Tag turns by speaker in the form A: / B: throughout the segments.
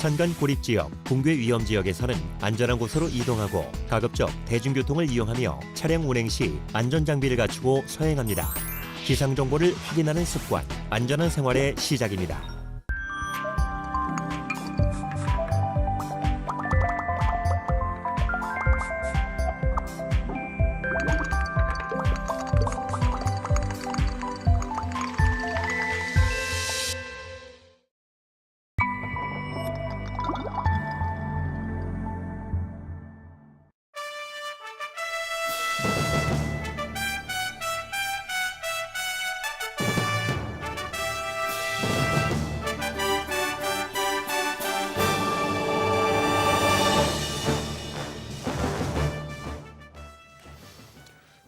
A: 산간 고립지역, 붕괴 위험 지역에서는 안전한 곳으로 이동하고 가급적 대중교통을 이용하며 차량 운행 시 안전장비를 갖추고 서행합니다. 기상정보를 확인하는 습관, 안전한 생활의 시작입니다.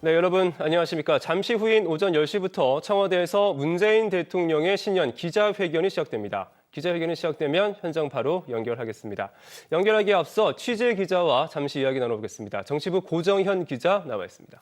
B: 네, 여러분 안녕하십니까. 잠시 후인 오전 10시부터 청와대에서 문재인 대통령의 신년 기자회견이 시작됩니다. 기자회견이 시작되면 현장 바로 연결하겠습니다. 연결하기에 앞서 취재 기자와 잠시 이야기 나눠보겠습니다. 정치부 고정현 기자 나와 있습니다.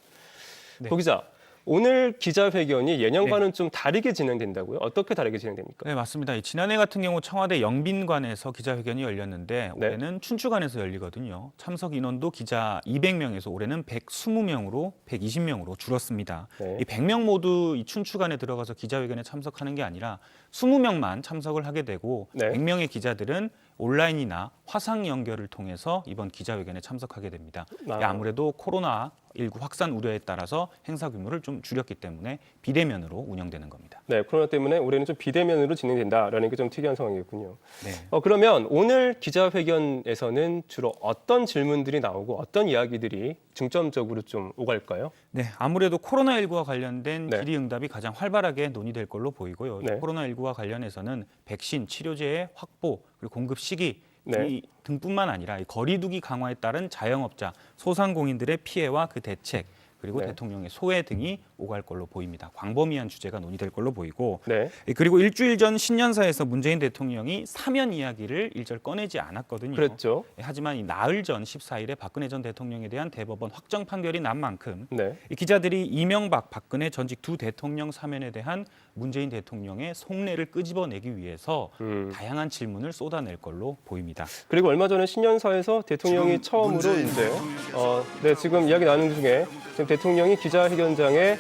C: 네.
B: 고 기자, 오늘 기자회견이 예년과는 좀 다르게 진행된다고요? 어떻게 다르게 진행됩니까?
C: 네, 맞습니다. 지난해 같은 경우 청와대 영빈관에서 기자회견이 열렸는데
B: 네.
C: 올해는 춘추관에서 열리거든요. 참석 인원도 기자 200명에서 올해는 120명으로 120명으로 줄었습니다.
B: 네.
C: 이 100명 모두 이 춘추관에 들어가서 기자회견에 참석하는 게 아니라 20명만 참석을 하게 되고
B: 네.
C: 100명의 기자들은 온라인이나 화상 연결을 통해서 이번 기자회견에 참석하게 됩니다. 아무래도 코로나19 확산 우려에 따라서 행사 규모를 좀 줄였기 때문에 비대면으로 운영되는 겁니다.
B: 네, 코로나 때문에 올해는 좀 비대면으로 진행된다라는 게 좀 특이한 상황이겠군요.
C: 네.
B: 그러면 오늘 기자회견에서는 주로 어떤 질문들이 나오고 어떤 이야기들이 중점적으로 좀 오갈까요?
C: 네, 아무래도 코로나19와 관련된
B: 네.
C: 질의응답이 가장 활발하게 논의될 걸로 보이고요.
B: 네.
C: 코로나19와 관련해서는 백신, 치료제의 확보, 그리고 공급 시기
B: 네.
C: 등뿐만 아니라 이 거리두기 강화에 따른 자영업자, 소상공인들의 피해와 그 대책, 그리고
B: 네.
C: 대통령의 소회 등이 오갈 걸로 보입니다. 광범위한 주제가 논의될 걸로 보이고
B: 네.
C: 그리고 일주일 전 신년사에서 문재인 대통령이 사면 이야기를 일절 꺼내지 않았거든요.
B: 그랬죠.
C: 하지만 이 나흘 전 14일에 박근혜 전 대통령에 대한 대법원 확정 판결이 난 만큼
B: 네.
C: 이 기자들이 이명박, 박근혜 전직 두 대통령 사면에 대한 문재인 대통령의 속내를 끄집어내기 위해서 다양한 질문을 쏟아낼 걸로 보입니다.
B: 그리고 얼마 전에 신년사에서 대통령이 처음으로 이제 지금 이야기 나누는 중에 지금 대통령이 기자회견장에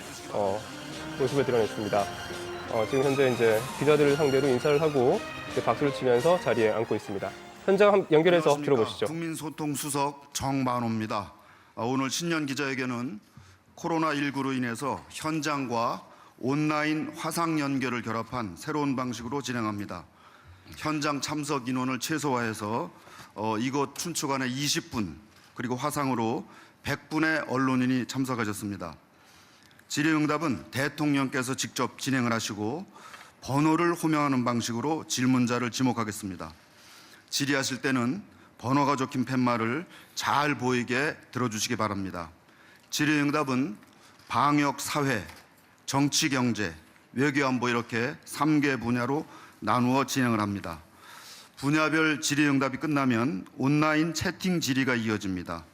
B: 모습을 드러냈습니다. 지금 현재 이제 기자들을 상대로 인사를 하고 이제 박수를 치면서 자리에 앉고 있습니다. 현장 연결해서 들어보시죠.
D: 국민소통수석 정만호입니다. 오늘 신년 기자회견은 코로나19로 인해서 현장과 온라인 화상 연결을 결합한 새로운 방식으로 진행합니다. 현장 참석 인원을 최소화해서 이곳 춘추관에 20분 그리고 화상으로 100분의 언론인이 참석하셨습니다. 질의응답은 대통령께서 직접 진행을 하시고 번호를 호명하는 방식으로 질문자를 지목하겠습니다. 질의하실 때는 번호가 적힌 팻말을 잘 보이게 들어주시기 바랍니다. 질의응답은 방역, 사회, 정치, 경제, 외교, 안보 이렇게 3개 분야로 나누어 진행을 합니다. 분야별 질의응답이 끝나면 온라인 채팅 질의가 이어집니다.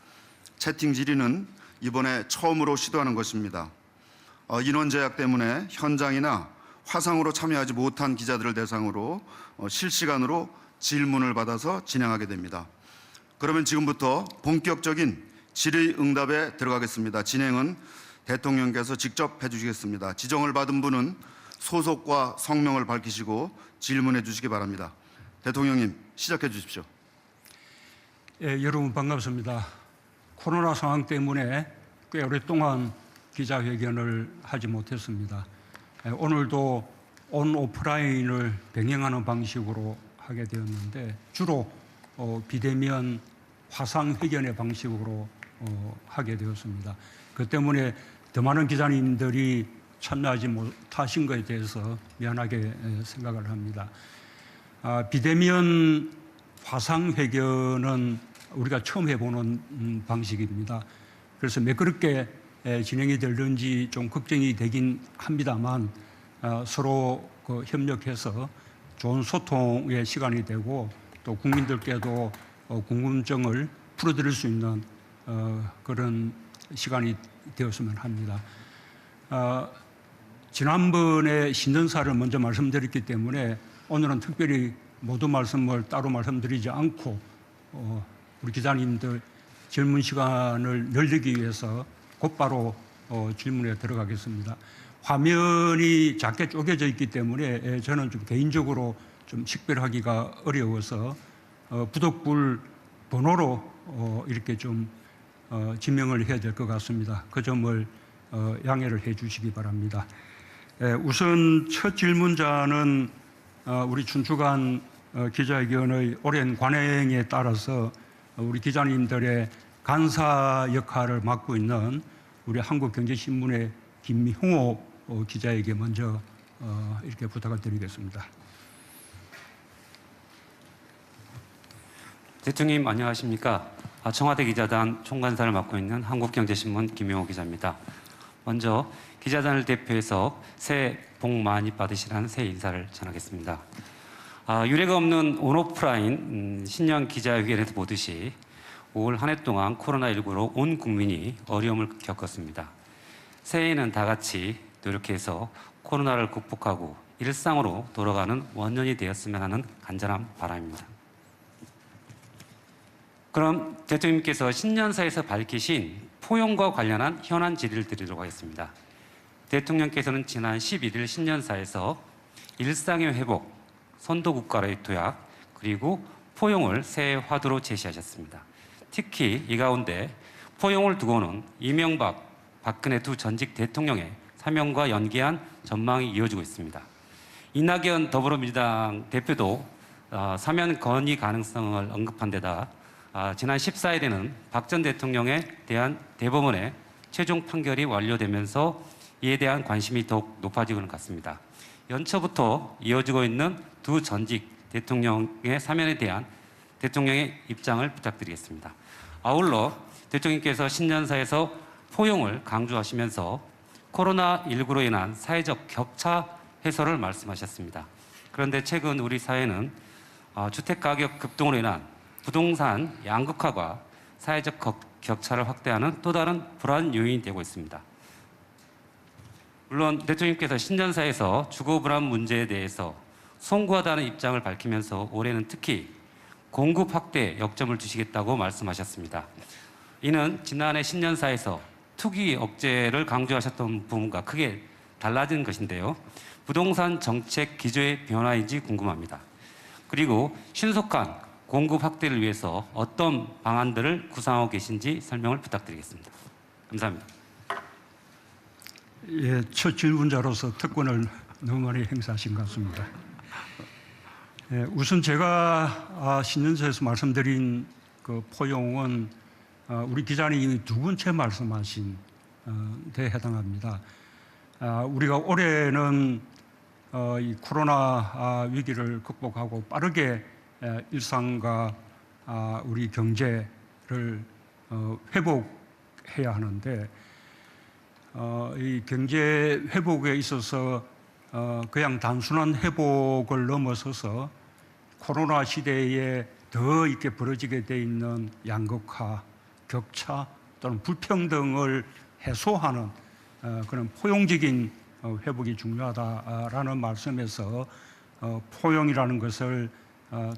D: 채팅 질의는 이번에 처음으로 시도하는 것입니다. 인원 제약 때문에 현장이나 화상으로 참여하지 못한 기자들을 대상으로 실시간으로 질문을 받아서 진행하게 됩니다. 그러면 지금부터 본격적인 질의응답에 들어가겠습니다. 진행은 대통령께서 직접 해주시겠습니다. 지정을 받은 분은 소속과 성명을 밝히시고 질문해 주시기 바랍니다. 대통령님 시작해 주십시오.
E: 예, 여러분 반갑습니다. 코로나 상황 때문에 꽤 오랫동안 기자회견을 하지 못했습니다. 오늘도 온 오프라인을 병행하는 방식으로 하게 되었는데 주로 비대면 화상 회견의 방식으로 하게 되었습니다. 그 때문에 더 많은 기자님들이 참여하지 못하신 것에 대해서 미안하게 생각을 합니다. 비대면 화상 회견은 우리가 처음 해보는 방식입니다. 그래서 매끄럽게 진행이 될는지 좀 걱정이 되긴 합니다만 서로 협력해서 좋은 소통의 시간이 되고 또 국민들께도 궁금증을 풀어드릴 수 있는 그런 시간이 되었으면 합니다. 지난번에 신년사를 먼저 말씀드렸기 때문에 오늘은 특별히 모두 말씀을 따로 말씀드리지 않고 우리 기자님들 질문 시간을 늘리기 위해서 곧바로 질문에 들어가겠습니다. 화면이 작게 쪼개져 있기 때문에 저는 좀 개인적으로 좀 식별하기가 어려워서 부독불 번호로 이렇게 좀 지명을 해야 될 것 같습니다. 그 점을 양해를 해 주시기 바랍니다. 우선 첫 질문자는 우리 춘추관 기자회견의 오랜 관행에 따라서 우리 기자님들의 간사 역할을 맡고 있는 우리 한국경제신문의 김형호 기자에게 먼저 이렇게 부탁을 드리겠습니다.
F: 대통령님 안녕하십니까? 청와대 기자단 총간사를 맡고 있는 한국경제신문 김용호 기자입니다. 먼저 기자단을 대표해서 새해 복 많이 받으시라는 새해 인사를 전하겠습니다. 유례가 없는 온오프라인 신년 기자회견에서 보듯이 올 한 해 동안 코로나19로 온 국민이 어려움을 겪었습니다. 새해에는 다 같이 노력해서 코로나를 극복하고 일상으로 돌아가는 원년이 되었으면 하는 간절한 바람입니다. 그럼 대통령님께서 신년사에서 밝히신 포용과 관련한 현안 질의를 드리도록 하겠습니다. 대통령께서는 지난 11일 신년사에서 일상의 회복, 선도국가로의 도약, 그리고 포용을 새해 화두로 제시하셨습니다. 특히 이 가운데 포용을 두고는 이명박, 박근혜 두 전직 대통령의 사명과 연계한 전망이 이어지고 있습니다. 이낙연 더불어민주당 대표도 사면 건의 가능성을 언급한 데다 지난 14일에는 박 전 대통령에 대한 대법원의 최종 판결이 완료되면서 이에 대한 관심이 더욱 높아지고 있는 것 같습니다. 연초부터 이어지고 있는 두 전직 대통령의 사면에 대한 대통령의 입장을 부탁드리겠습니다. 아울러 대통령께서 신년사에서 포용을 강조하시면서 코로나19로 인한 사회적 격차 해소를 말씀하셨습니다. 그런데 최근 우리 사회는 주택가격 급등으로 인한 부동산 양극화가 사회적 격차를 확대하는 또 다른 불안 요인이 되고 있습니다. 물론 대통령께서 신년사에서 주거 불안 문제에 대해서 송구하다는 입장을 밝히면서 올해는 특히 공급 확대에 역점을 두시겠다고 말씀하셨습니다. 이는 지난해 신년사에서 투기 억제를 강조하셨던 부분과 크게 달라진 것인데요. 부동산 정책 기조의 변화인지 궁금합니다. 그리고 신속한 공급 확대를 위해서 어떤 방안들을 구상하고 계신지 설명을 부탁드리겠습니다. 감사합니다.
E: 예, 첫 질문자로서 특권을 너무 많이 행사하신 것 같습니다. 예, 우선 제가 신년사에서 말씀드린 그 포용은 우리 기자님이 두 번째 말씀하신 데 해당합니다. 우리가 올해는 이 코로나 위기를 극복하고 빠르게 일상과 우리 경제를 회복해야 하는데 이 경제 회복에 있어서 그냥 단순한 회복을 넘어서서 코로나 시대에 더 이렇게 벌어지게 돼 있는 양극화, 격차 또는 불평등을 해소하는 그런 포용적인 회복이 중요하다라는 말씀에서 포용이라는 것을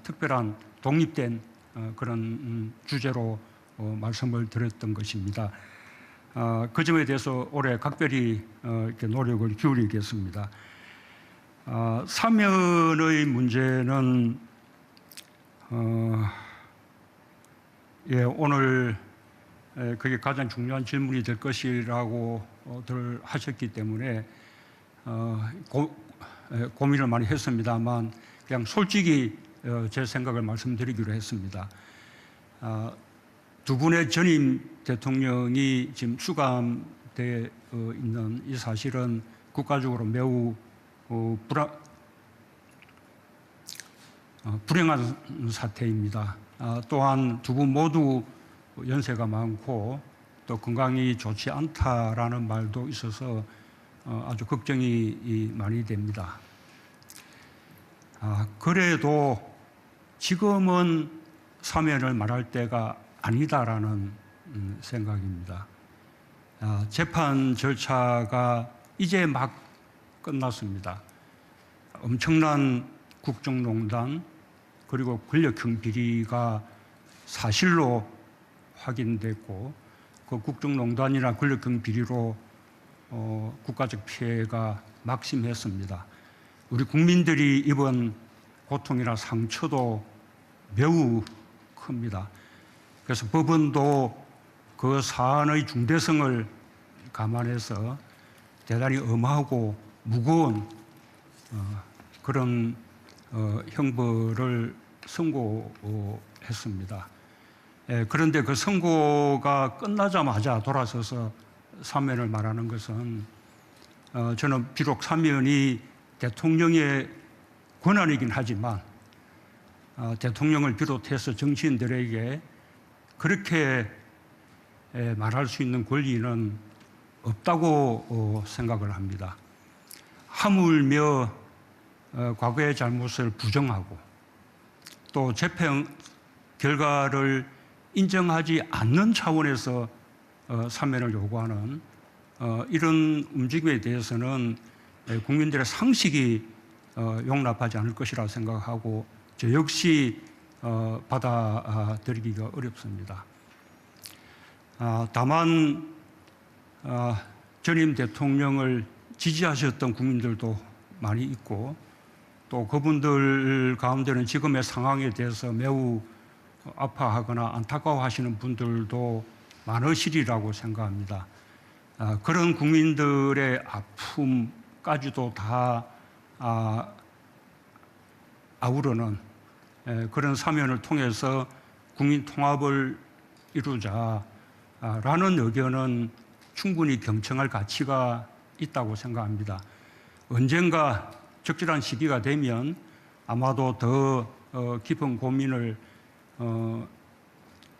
E: 특별한 독립된 그런 주제로 말씀을 드렸던 것입니다. 그 점에 대해서 올해 각별히 이렇게 노력을 기울이겠습니다. 사면의 문제는 오늘 그게 가장 중요한 질문이 될 것이라고들 하셨기 때문에 고민을 많이 했습니다만 그냥 솔직히 제 생각을 말씀드리기로 했습니다. 두 분의 전임 대통령이 지금 수감되어 있는 이 사실은 국가적으로 매우 불행한 사태입니다. 또한 두 분 모두 연세가 많고 또 건강이 좋지 않다라는 말도 있어서 아주 걱정이 많이 됩니다. 그래도 지금은 사면을 말할 때가 아니다라는 생각입니다. 재판 절차가 이제 막 끝났습니다. 엄청난 국정농단 그리고 권력형 비리가 사실로 확인됐고 그 국정농단이나 권력형 비리로 국가적 피해가 막심했습니다. 우리 국민들이 입은 고통이나 상처도 매우 큽니다. 그래서 법원도 그 사안의 중대성을 감안해서 대단히 엄하고 무거운 그런 형벌을 선고했습니다. 그런데 그 선고가 끝나자마자 돌아서서 사면을 말하는 것은 저는 비록 사면이 대통령의 권한이긴 하지만 대통령을 비롯해서 정치인들에게 그렇게 말할 수 있는 권리는 없다고 생각을 합니다. 하물며 과거의 잘못을 부정하고 또 재판 결과를 인정하지 않는 차원에서 사면을 요구하는 이런 움직임에 대해서는 국민들의 상식이 용납하지 않을 것이라 생각하고 저 역시 받아들이기가 어렵습니다. 다만 전임 대통령을 지지하셨던 국민들도 많이 있고 또 그분들 가운데는 지금의 상황에 대해서 매우 아파하거나 안타까워하시는 분들도 많으시리라고 생각합니다. 그런 국민들의 아픔까지도 다 아우르는 그런 사면을 통해서 국민 통합을 이루자라는 의견은 충분히 경청할 가치가 있다고 생각합니다. 언젠가 적절한 시기가 되면 아마도 더 깊은 고민을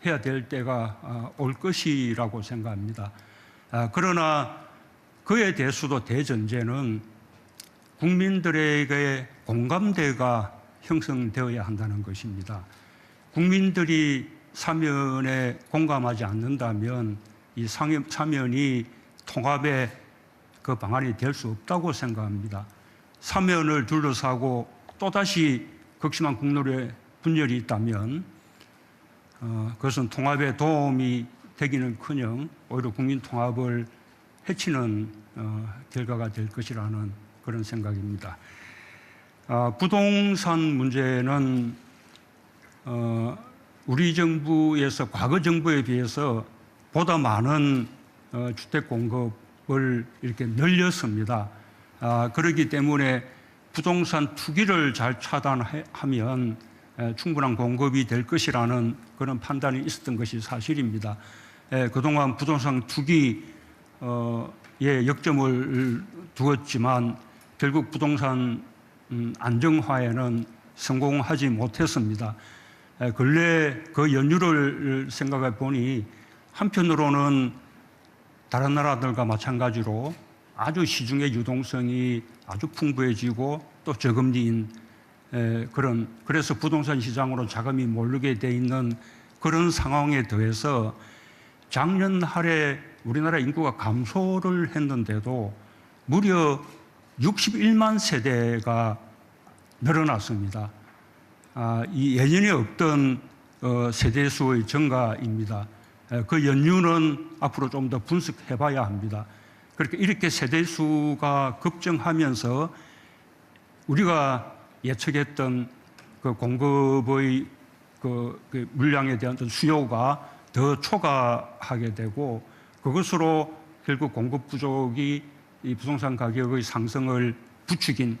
E: 해야 될 때가 올 것이라고 생각합니다. 그러나 그에 대해서도 대전제는 국민들에게 공감대가 형성되어야 한다는 것입니다. 국민들이 사면에 공감하지 않는다면 이 사면이 통합의 그 방안이 될 수 없다고 생각합니다. 사면을 둘러싸고 또다시 극심한 국nội 분열이 있다면 그것은 통합에 도움이 되기는커녕 오히려 국민 통합을 해치는 결과가 될 것이라는 그런 생각입니다. 부동산 문제는 우리 정부에서 과거 정부에 비해서 보다 많은 주택 공급을 이렇게 늘렸습니다. 그렇기 때문에 부동산 투기를 잘 차단하면 충분한 공급이 될 것이라는 그런 판단이 있었던 것이 사실입니다. 그동안 부동산 투기에 역점을 두었지만 결국 부동산 안정화에는 성공하지 못했습니다. 근래 그 연유를 생각해 보니 한편으로는 다른 나라들과 마찬가지로 아주 시중의 유동성이 아주 풍부해지고 또 저금리인 그래서 부동산 시장으로 자금이 몰리게 돼 있는 그런 상황에 더해서 작년 할해 우리나라 인구가 감소를 했는데도 무려 61만 세대가 늘어났습니다. 이 예전에 없던 세대수의 증가입니다. 그 연유는 앞으로 좀 더 분석해 봐야 합니다. 그렇게 이렇게 세대수가 급증하면서 우리가 예측했던 그 공급의 그 물량에 대한 수요가 더 초과하게 되고 그것으로 결국 공급 부족이 이 부동산 가격의 상승을 부추긴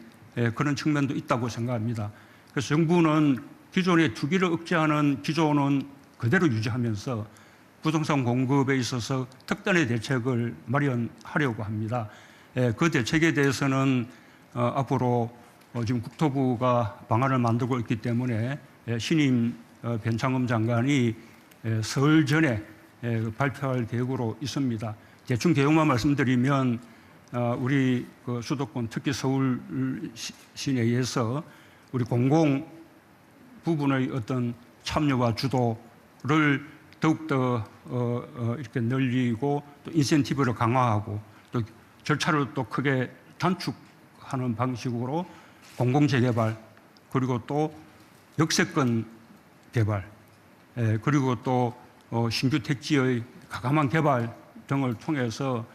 E: 그런 측면도 있다고 생각합니다. 그래서 정부는 기존의 투기를 억제하는 기조는 그대로 유지하면서 부동산 공급에 있어서 특단의 대책을 마련하려고 합니다. 그 대책에 대해서는 앞으로 지금 국토부가 방안을 만들고 있기 때문에 신임 변창흠 장관이 설 전에 발표할 계획으로 있습니다. 대충 개요만 말씀드리면 우리 그 수도권 특히 서울 시내에서 우리 공공 부분의 어떤 참여와 주도를 더욱더 이렇게 늘리고 또 인센티브를 강화하고 또 절차를 또 크게 단축하는 방식으로 공공재개발 그리고 또 역세권 개발, 그리고 또 신규 택지의 가감한 개발 등을 통해서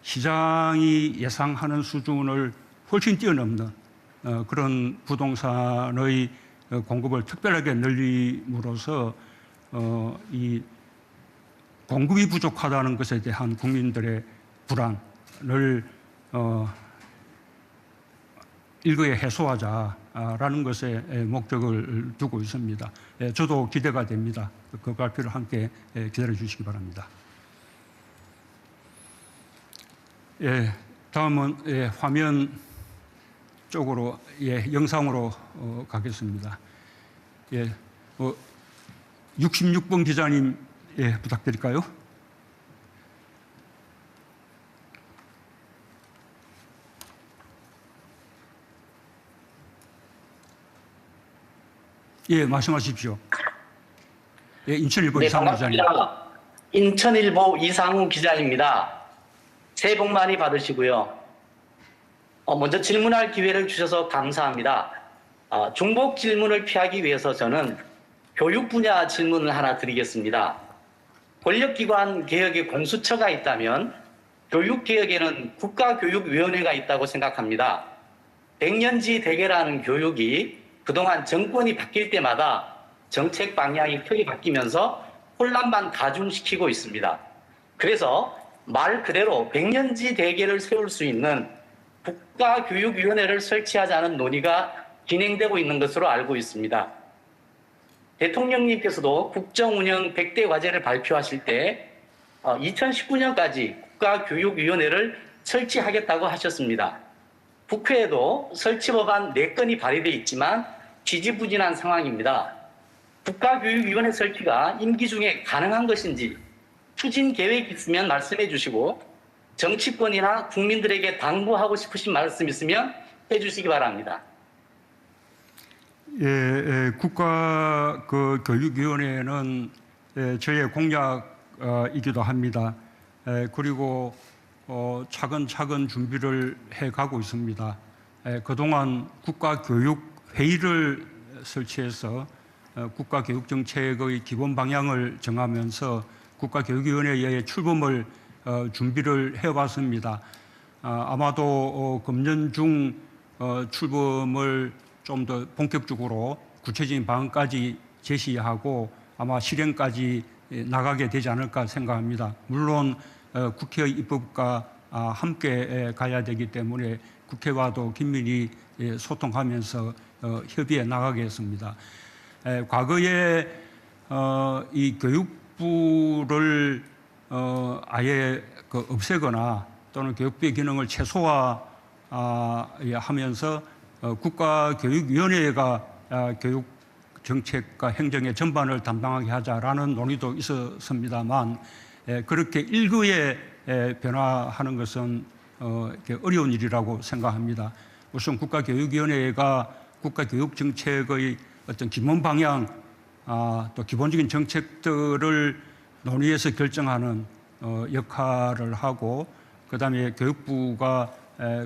E: 시장이 예상하는 수준을 훨씬 뛰어넘는 그런 부동산의 공급을 특별하게 늘림으로써 이 공급이 부족하다는 것에 대한 국민들의 불안을 일거에 해소하자라는 것에 목적을 두고 있습니다. 저도 기대가 됩니다. 그 발표를 함께 기다려 주시기 바랍니다. 다음은 화면 쪽으로 영상으로 가겠습니다. 66번 기자님 부탁드릴까요? 말씀하십시오. 인천일보 이상우 기자님.
G: 반갑습니다. 인천일보 이상우 기자입니다. 새해 복 많이 받으시고요. 먼저 질문할 기회를 주셔서 감사합니다. 중복 질문을 피하기 위해서 저는 교육 분야 질문을 하나 드리겠습니다. 권력기관 개혁에 공수처가 있다면 교육개혁에는 국가교육위원회가 있다고 생각합니다. 백년지 대계라는 교육이 그동안 정권이 바뀔 때마다 정책 방향이 크게 바뀌면서 혼란만 가중시키고 있습니다. 그래서 말 그대로 백년지 대계를 세울 수 있는 국가교육위원회를 설치하자는 논의가 진행되고 있는 것으로 알고 있습니다. 대통령님께서도 국정운영 100대 과제를 발표하실 때 2019년까지 국가교육위원회를 설치하겠다고 하셨습니다. 국회에도 설치법안 4건이 발의돼 있지만 지지부진한 상황입니다. 국가교육위원회 설치가 임기 중에 가능한 것인지 추진 계획이 있으면 말씀해 주시고 정치권이나 국민들에게 당부하고 싶으신 말씀 있으면 해 주시기 바랍니다.
E: 국가교육위원회는 저의 공약이기도 합니다. 그리고 차근차근 준비를 해가고 있습니다. 그동안 국가교육회의를 설치해서 국가교육정책의 기본 방향을 정하면서 국가교육위원회의 출범을 준비를 해왔습니다. 아마도 금년 중 출범을 좀 더 본격적으로 구체적인 방안까지 제시하고 아마 실행까지 나가게 되지 않을까 생각합니다. 물론 국회의 입법과 함께 가야 되기 때문에 국회와도 긴밀히 소통하면서 협의해 나가겠습니다. 과거에 이 교육부를 아예 없애거나 또는 교육부의 기능을 최소화하면서 국가교육위원회가 교육 정책과 행정의 전반을 담당하게 하자라는 논의도 있었습니다만 그렇게 일부에 변화하는 것은 어려운 일이라고 생각합니다. 우선 국가교육위원회가 국가교육정책의 어떤 기본 방향, 또 기본적인 정책들을 논의해서 결정하는 역할을 하고 그다음에 교육부가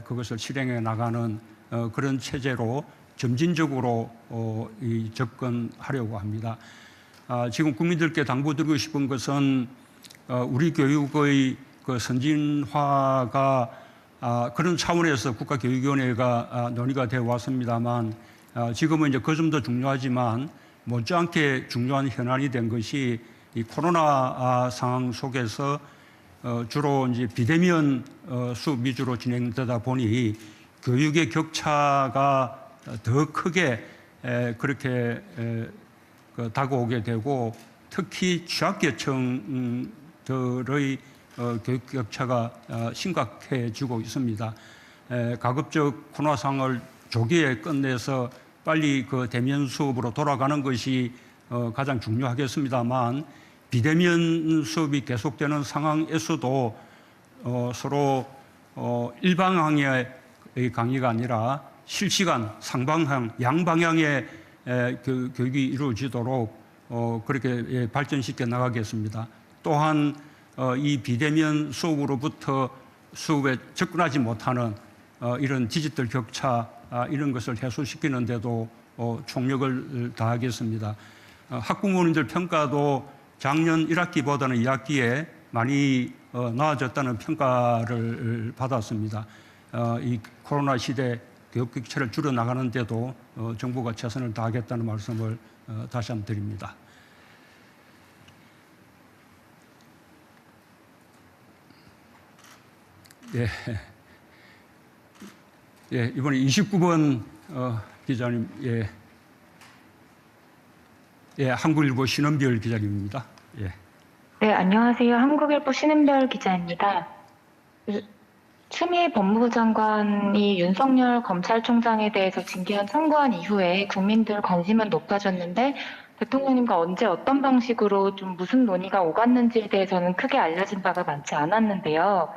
E: 그것을 실행해 나가는 그런 체제로 점진적으로 접근하려고 합니다. 지금 국민들께 당부드리고 싶은 것은 우리 교육의 그 선진화가 그런 차원에서 국가교육위원회가 논의가 되어 왔습니다만 지금은 이제 그 점도 중요하지만 못지않게 중요한 현안이 된 것이 이 코로나 상황 속에서 주로 이제 비대면 수업 위주로 진행되다 보니 교육의 격차가 더 크게 그렇게 다가오게 되고 특히 취약계층들의 교육 격차가 심각해지고 있습니다. 가급적 코로나 상황을 조기에 끝내서 빨리 그 대면 수업으로 돌아가는 것이 가장 중요하겠습니다만 비대면 수업이 계속되는 상황에서도 서로 일방향의 강의가 아니라 실시간, 상방향, 양방향의 교육이 이루어지도록 그렇게 발전시켜 나가겠습니다. 또한 이 비대면 수업으로부터 수업에 접근하지 못하는 이런 디지털 격차 이런 것을 해소시키는 데도 총력을 다하겠습니다. 학부모님들 평가도 작년 1학기보다는 2학기에 많이 나아졌다는 평가를 받았습니다. 이 코로나 시대 교육 격차를 줄여 나가는데도 정부가 최선을 다하겠다는 말씀을 다시 한번 드립니다. 예, 예, 이번에 29번 기자님, 예, 예, 한국일보 신은별 기자님입니다. 예.
H: 네, 안녕하세요. 한국일보 신은별 기자입니다. 추미애 법무부 장관이 윤석열 검찰총장에 대해서 징계안 청구한 이후에 국민들 관심은 높아졌는데 대통령님과 언제 어떤 방식으로 좀 무슨 논의가 오갔는지에 대해서는 크게 알려진 바가 많지 않았는데요.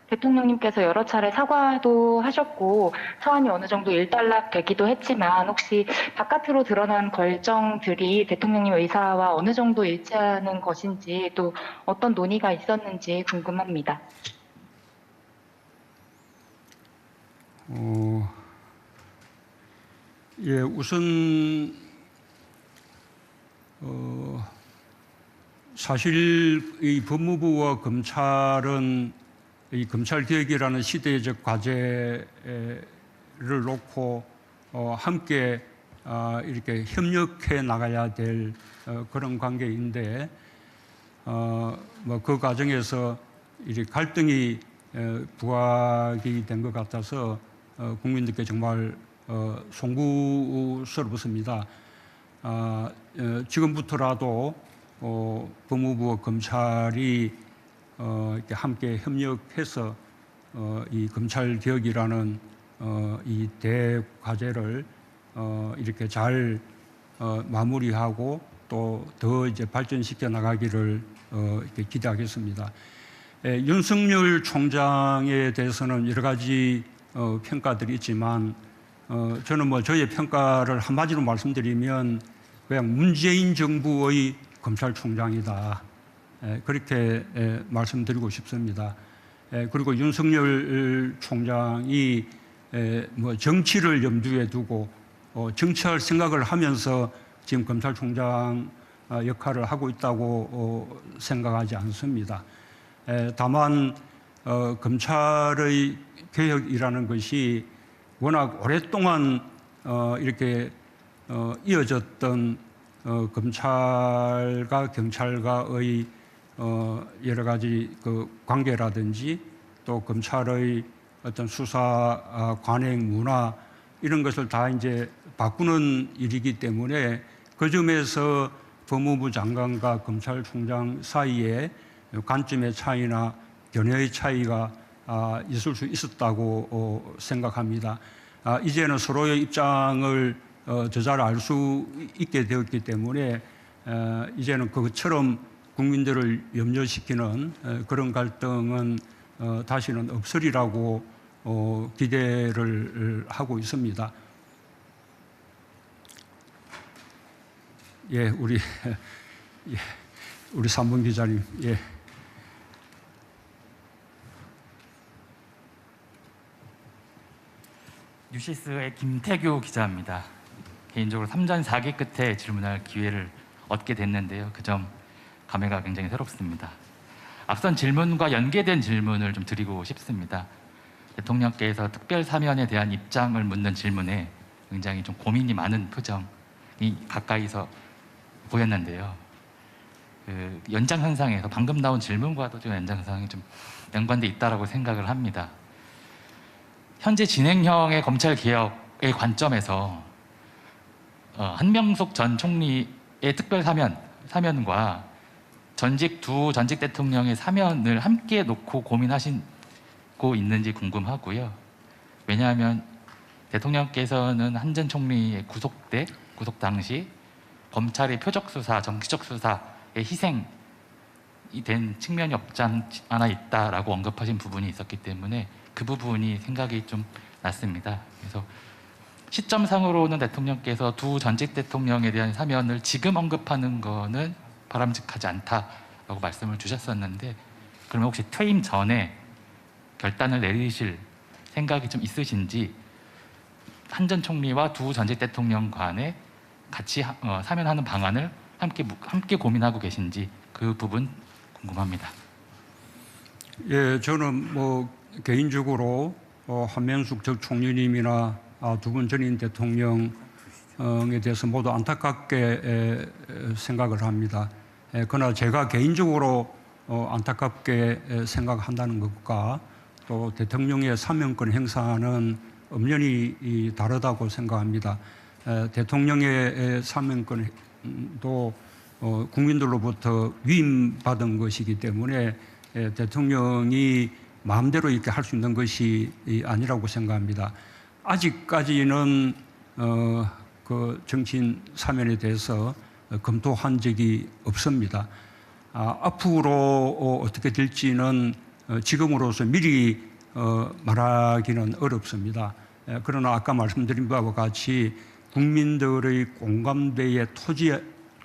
H: 대통령님께서 여러 차례 사과도 하셨고 사안이 어느 정도 일단락되기도 했지만 혹시 바깥으로 드러난 결정들이 대통령님 의사와 어느 정도 일치하는 것인지 또 어떤 논의가 있었는지 궁금합니다.
E: 예, 우선 사실 이 법무부와 검찰은 이 검찰개혁이라는 시대적 과제를 놓고 함께 이렇게 협력해 나가야 될 그런 관계인데 뭐 그 과정에서 이렇게 갈등이 부각이 된 것 같아서 국민들께 정말 송구스럽습니다. 지금부터라도 법무부와 검찰이 이렇게 함께 협력해서 이 검찰 개혁이라는 이 대과제를 이렇게 잘 마무리하고 또 더 이제 발전시켜 나가기를 이렇게 기대하겠습니다. 윤석열 총장에 대해서는 여러 가지 평가들이 있지만 저는 뭐 저의 평가를 한마디로 말씀드리면 그냥 문재인 정부의 검찰총장이다. 그렇게 말씀드리고 싶습니다. 그리고 윤석열 총장이 뭐 정치를 염두에 두고 정치할 생각을 하면서 지금 검찰총장 역할을 하고 있다고 생각하지 않습니다. 다만 검찰의 개혁이라는 것이 워낙 오랫동안 이렇게 이어졌던 검찰과 경찰과의 여러 가지 그 관계라든지 또 검찰의 어떤 수사 관행 문화 이런 것을 다 이제 바꾸는 일이기 때문에 그 점에서 법무부 장관과 검찰총장 사이에 관점의 차이나 견해의 차이가 있을 수 있었다고 생각합니다. 이제는 서로의 입장을 더 잘 알 수 있게 되었기 때문에 이제는 그것처럼 국민들을 염려시키는 그런 갈등은 다시는 없으리라고 기대를 하고 있습니다. 예, 우리 3번 기자님, 예.
I: 뉴시스의 김태규 기자입니다. 개인적으로 3전 4기 끝에 질문할 기회를 얻게 됐는데요. 그 점 감회가 굉장히 새롭습니다. 앞선 질문과 연계된 질문을 좀 드리고 싶습니다. 대통령께서 특별 사면에 대한 입장을 묻는 질문에 굉장히 좀 고민이 많은 표정이 가까이서 보였는데요. 그 연장선상에서 방금 나온 질문과도 좀 연장선상이 좀 연관돼 있다라고 생각을 합니다. 현재 진행형의 검찰 개혁의 관점에서 한명숙 전 총리의 특별 사면과 두 전직 대통령의 사면을 함께 놓고 고민하시고 있는지 궁금하고요. 왜냐하면 대통령께서는 한 전 총리의 구속 당시 검찰의 표적 수사, 정치적 수사에 희생이 된 측면이 없지 않아 있다라고 언급하신 부분이 있었기 때문에 그 부분이 생각이 좀 났습니다. 그래서 시점상으로는 대통령께서 두 전직 대통령에 대한 사면을 지금 언급하는 거는 바람직하지 않다라고 말씀을 주셨었는데 그러면 혹시 퇴임 전에 결단을 내리실 생각이 좀 있으신지 한 전 총리와 두 전직 대통령 간에 같이 사면하는 방안을 함께 고민하고 계신지 그 부분 궁금합니다.
E: 예, 저는 개인적으로 한명숙 전 총리님이나 두 분 전임 대통령에 대해서 모두 안타깝게 생각을 합니다. 그러나 제가 개인적으로 안타깝게 생각한다는 것과 또 대통령의 사면권 행사는 엄연히 다르다고 생각합니다. 대통령의 사면권도 국민들로부터 위임받은 것이기 때문에 대통령이 마음대로 이렇게 할 수 있는 것이 아니라고 생각합니다. 아직까지는 그 정치인 사면에 대해서 검토한 적이 없습니다. 앞으로 어떻게 될지는 지금으로서 미리 말하기는 어렵습니다. 그러나 아까 말씀드린 바와 같이 국민들의 공감대에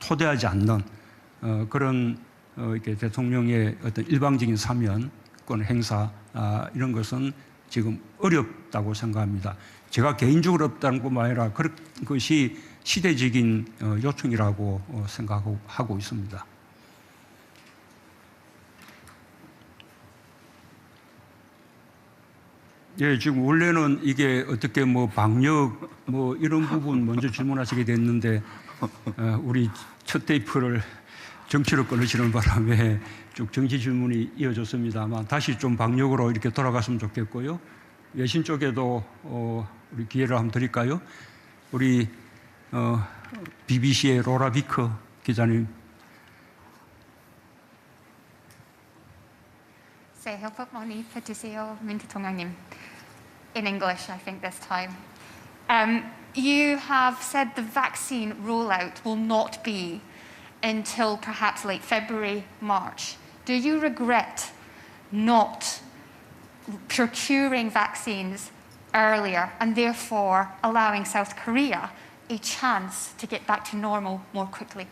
E: 토대하지 않는 그런 이렇게 대통령의 어떤 일방적인 사면권 행사 이런 것은 지금 어렵다고 생각합니다. 제가 개인적으로 어렵다는 것만 아니라 그것이 시대적인 요청이라고 생각하고 있습니다. 예, 지금 원래는 이게 어떻게 방역 이런 부분 먼저 질문하시게 됐는데 우리 첫 테이프를 정치로 끊으시는 바람에 쭉 정치 질문이 이어졌습니다만 다시 좀 방역으로 이렇게 돌아갔으면 좋겠고요. 외신 쪽에도 우리 기회를 한번 드릴까요? 우리 BBC의 로라 비커 기자님.
J: In English, I think this time. You have said the vaccine rollout will not be until perhaps late February, March. Do you regret not procuring vaccines earlier and therefore allowing South Korea a chance to get back to normal more quickly?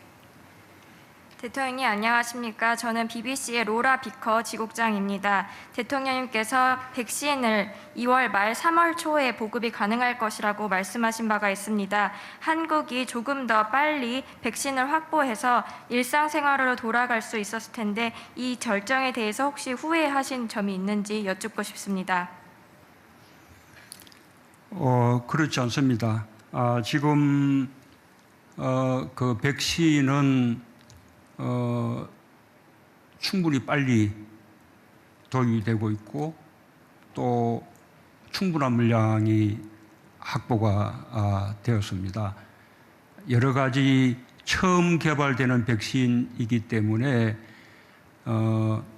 K: 대통령님 안녕하십니까? 저는 BBC의 로라 비커 지국장입니다. 대통령님께서 백신을 2월 말 3월 초에 보급이 가능할 것이라고 말씀하신 바가 있습니다. 한국이 조금 더 빨리 백신을 확보해서 일상생활로 돌아갈 수 있었을 텐데 이 결정에 대해서 혹시 후회하신 점이 있는지 여쭙고 싶습니다.
E: 그렇지 않습니다. 지금 그 백신은 충분히 빨리 도입되고 있고 또 충분한 물량이 확보가 되었습니다. 여러 가지 처음 개발되는 백신이기 때문에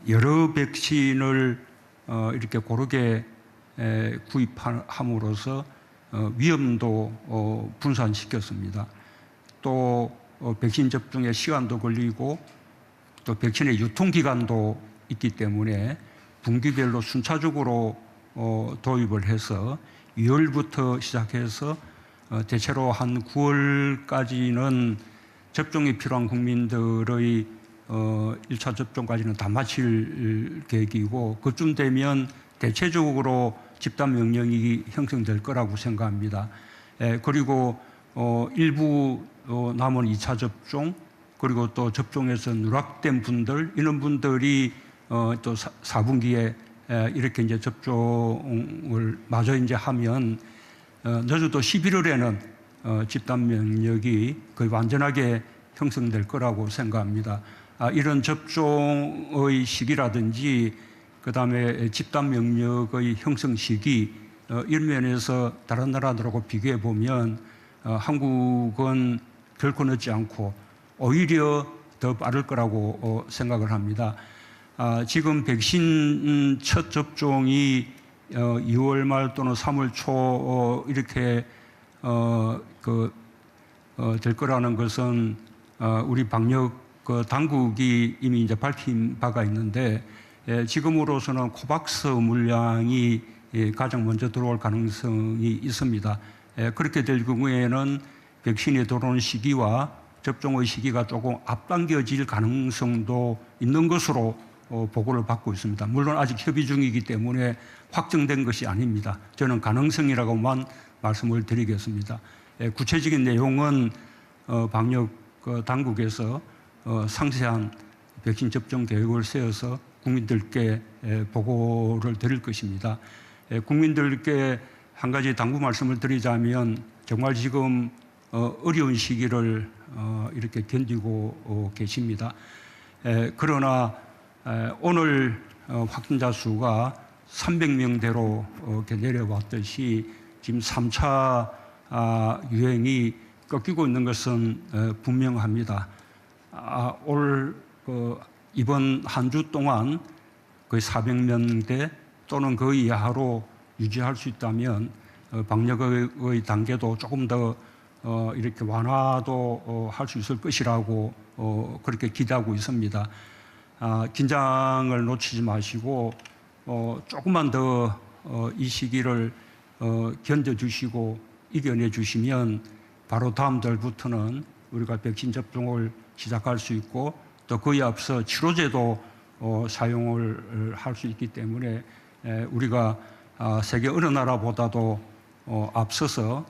E: 여러 백신을 이렇게 고르게 구입함으로써 위험도 분산시켰습니다. 또 백신 접종에 시간도 걸리고 또 백신의 유통기간도 있기 때문에 분기별로 순차적으로 도입을 해서 2월부터 시작해서 대체로 한 9월까지는 접종이 필요한 국민들의 1차 접종까지는 다 마칠 계획이고 그쯤 되면 대체적으로 집단 면역이 형성될 거라고 생각합니다. 그리고 일부 남은 2차 접종 그리고 또 접종에서 누락된 분들 이런 분들이 또 4분기에 이렇게 이제 접종을 마저 이제 하면 늦어도 11월에는 집단 면역이 거의 완전하게 형성될 거라고 생각합니다. 이런 접종의 시기라든지 그다음에 집단 면역의 형성 시기 이런 면에서 다른 나라들하고 비교해 보면 한국은 결코 늦지 않고 오히려 더 빠를 거라고 생각을 합니다. 지금 백신 첫 접종이 2월 말 또는 3월 초 이렇게 될 거라는 것은 우리 방역 당국이 이미 이제 밝힌 바가 있는데 지금으로서는 코박스 물량이 가장 먼저 들어올 가능성이 있습니다. 그렇게 될 경우에는 백신이 들어오는 시기와 접종의 시기가 조금 앞당겨질 가능성도 있는 것으로 보고를 받고 있습니다. 물론 아직 협의 중이기 때문에 확정된 것이 아닙니다. 저는 가능성이라고만 말씀을 드리겠습니다. 구체적인 내용은 방역 당국에서 상세한 백신 접종 계획을 세워서 국민들께 보고를 드릴 것입니다. 국민들께 한 가지 당부 말씀을 드리자면 정말 지금 어려운 시기를 이렇게 견디고 계십니다. 그러나 오늘 확진자 수가 300명대로 내려왔듯이 지금 3차 유행이 꺾이고 있는 것은 분명합니다. 이번 한 주 동안 거의 400명대 또는 그 이하로 유지할 수 있다면 방역의 단계도 조금 더 이렇게 완화도 할 수 있을 것이라고 그렇게 기대하고 있습니다. 긴장을 놓치지 마시고 조금만 더 이 시기를 견뎌주시고 이겨내 주시면 바로 다음 달부터는 우리가 백신 접종을 시작할 수 있고 또 그에 앞서 치료제도 사용을 할 수 있기 때문에 우리가 세계 어느 나라보다도 앞서서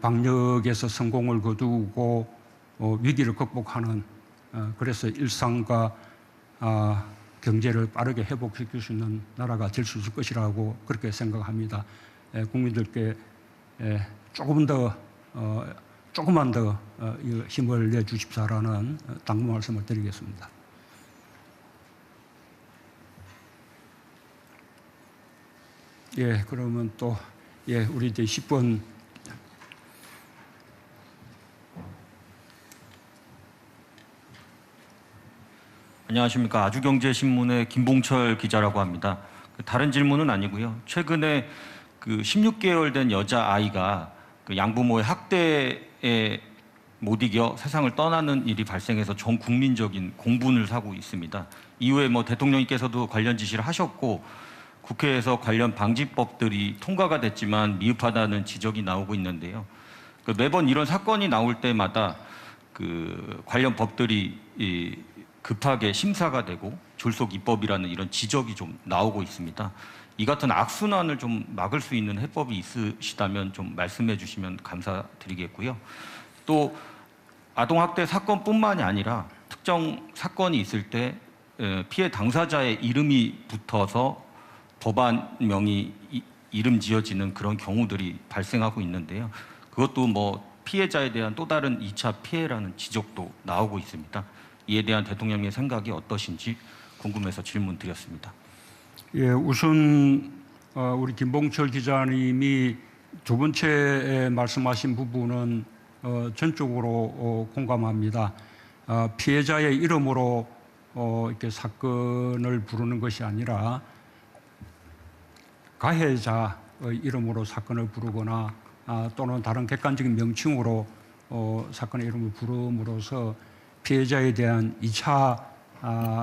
E: 방역에서 성공을 거두고 위기를 극복하는 그래서 일상과 경제를 빠르게 회복시킬 수 있는 나라가 될 수 있을 것이라고 그렇게 생각합니다. 국민들께 조금만 더 힘을 내 주십사라는 당부 말씀을 드리겠습니다. 그러면 또 우리 이제 10분
L: 안녕하십니까. 아주경제신문의 김봉철 기자라고 합니다. 다른 질문은 아니고요. 최근에 그 16개월 된 여자 아이가 그 양부모의 학대에 못 이겨 세상을 떠나는 일이 발생해서 전 국민적인 공분을 사고 있습니다. 이후에 대통령님께서도 관련 지시를 하셨고 국회에서 관련 방지법들이 통과가 됐지만 미흡하다는 지적이 나오고 있는데요. 매번 이런 사건이 나올 때마다 그 관련 법들이 급하게 심사가 되고 졸속 입법이라는 이런 지적이 좀 나오고 있습니다. 이 같은 악순환을 좀 막을 수 있는 해법이 있으시다면 좀 말씀해 주시면 감사드리겠고요. 또 아동학대 사건뿐만이 아니라 특정 사건이 있을 때 피해 당사자의 이름이 붙어서 법안명이 이름 지어지는 그런 경우들이 발생하고 있는데요. 그것도 피해자에 대한 또 다른 2차 피해라는 지적도 나오고 있습니다. 이에 대한 대통령의 생각이 어떠신지 궁금해서 질문 드렸습니다.
E: 우선 우리 김봉철 기자님이 두 번째 말씀하신 부분은 전적으로 공감합니다. 피해자의 이름으로 이렇게 사건을 부르는 것이 아니라 가해자의 이름으로 사건을 부르거나 또는 다른 객관적인 명칭으로 사건의 이름을 부름으로써 피해자에 대한 2차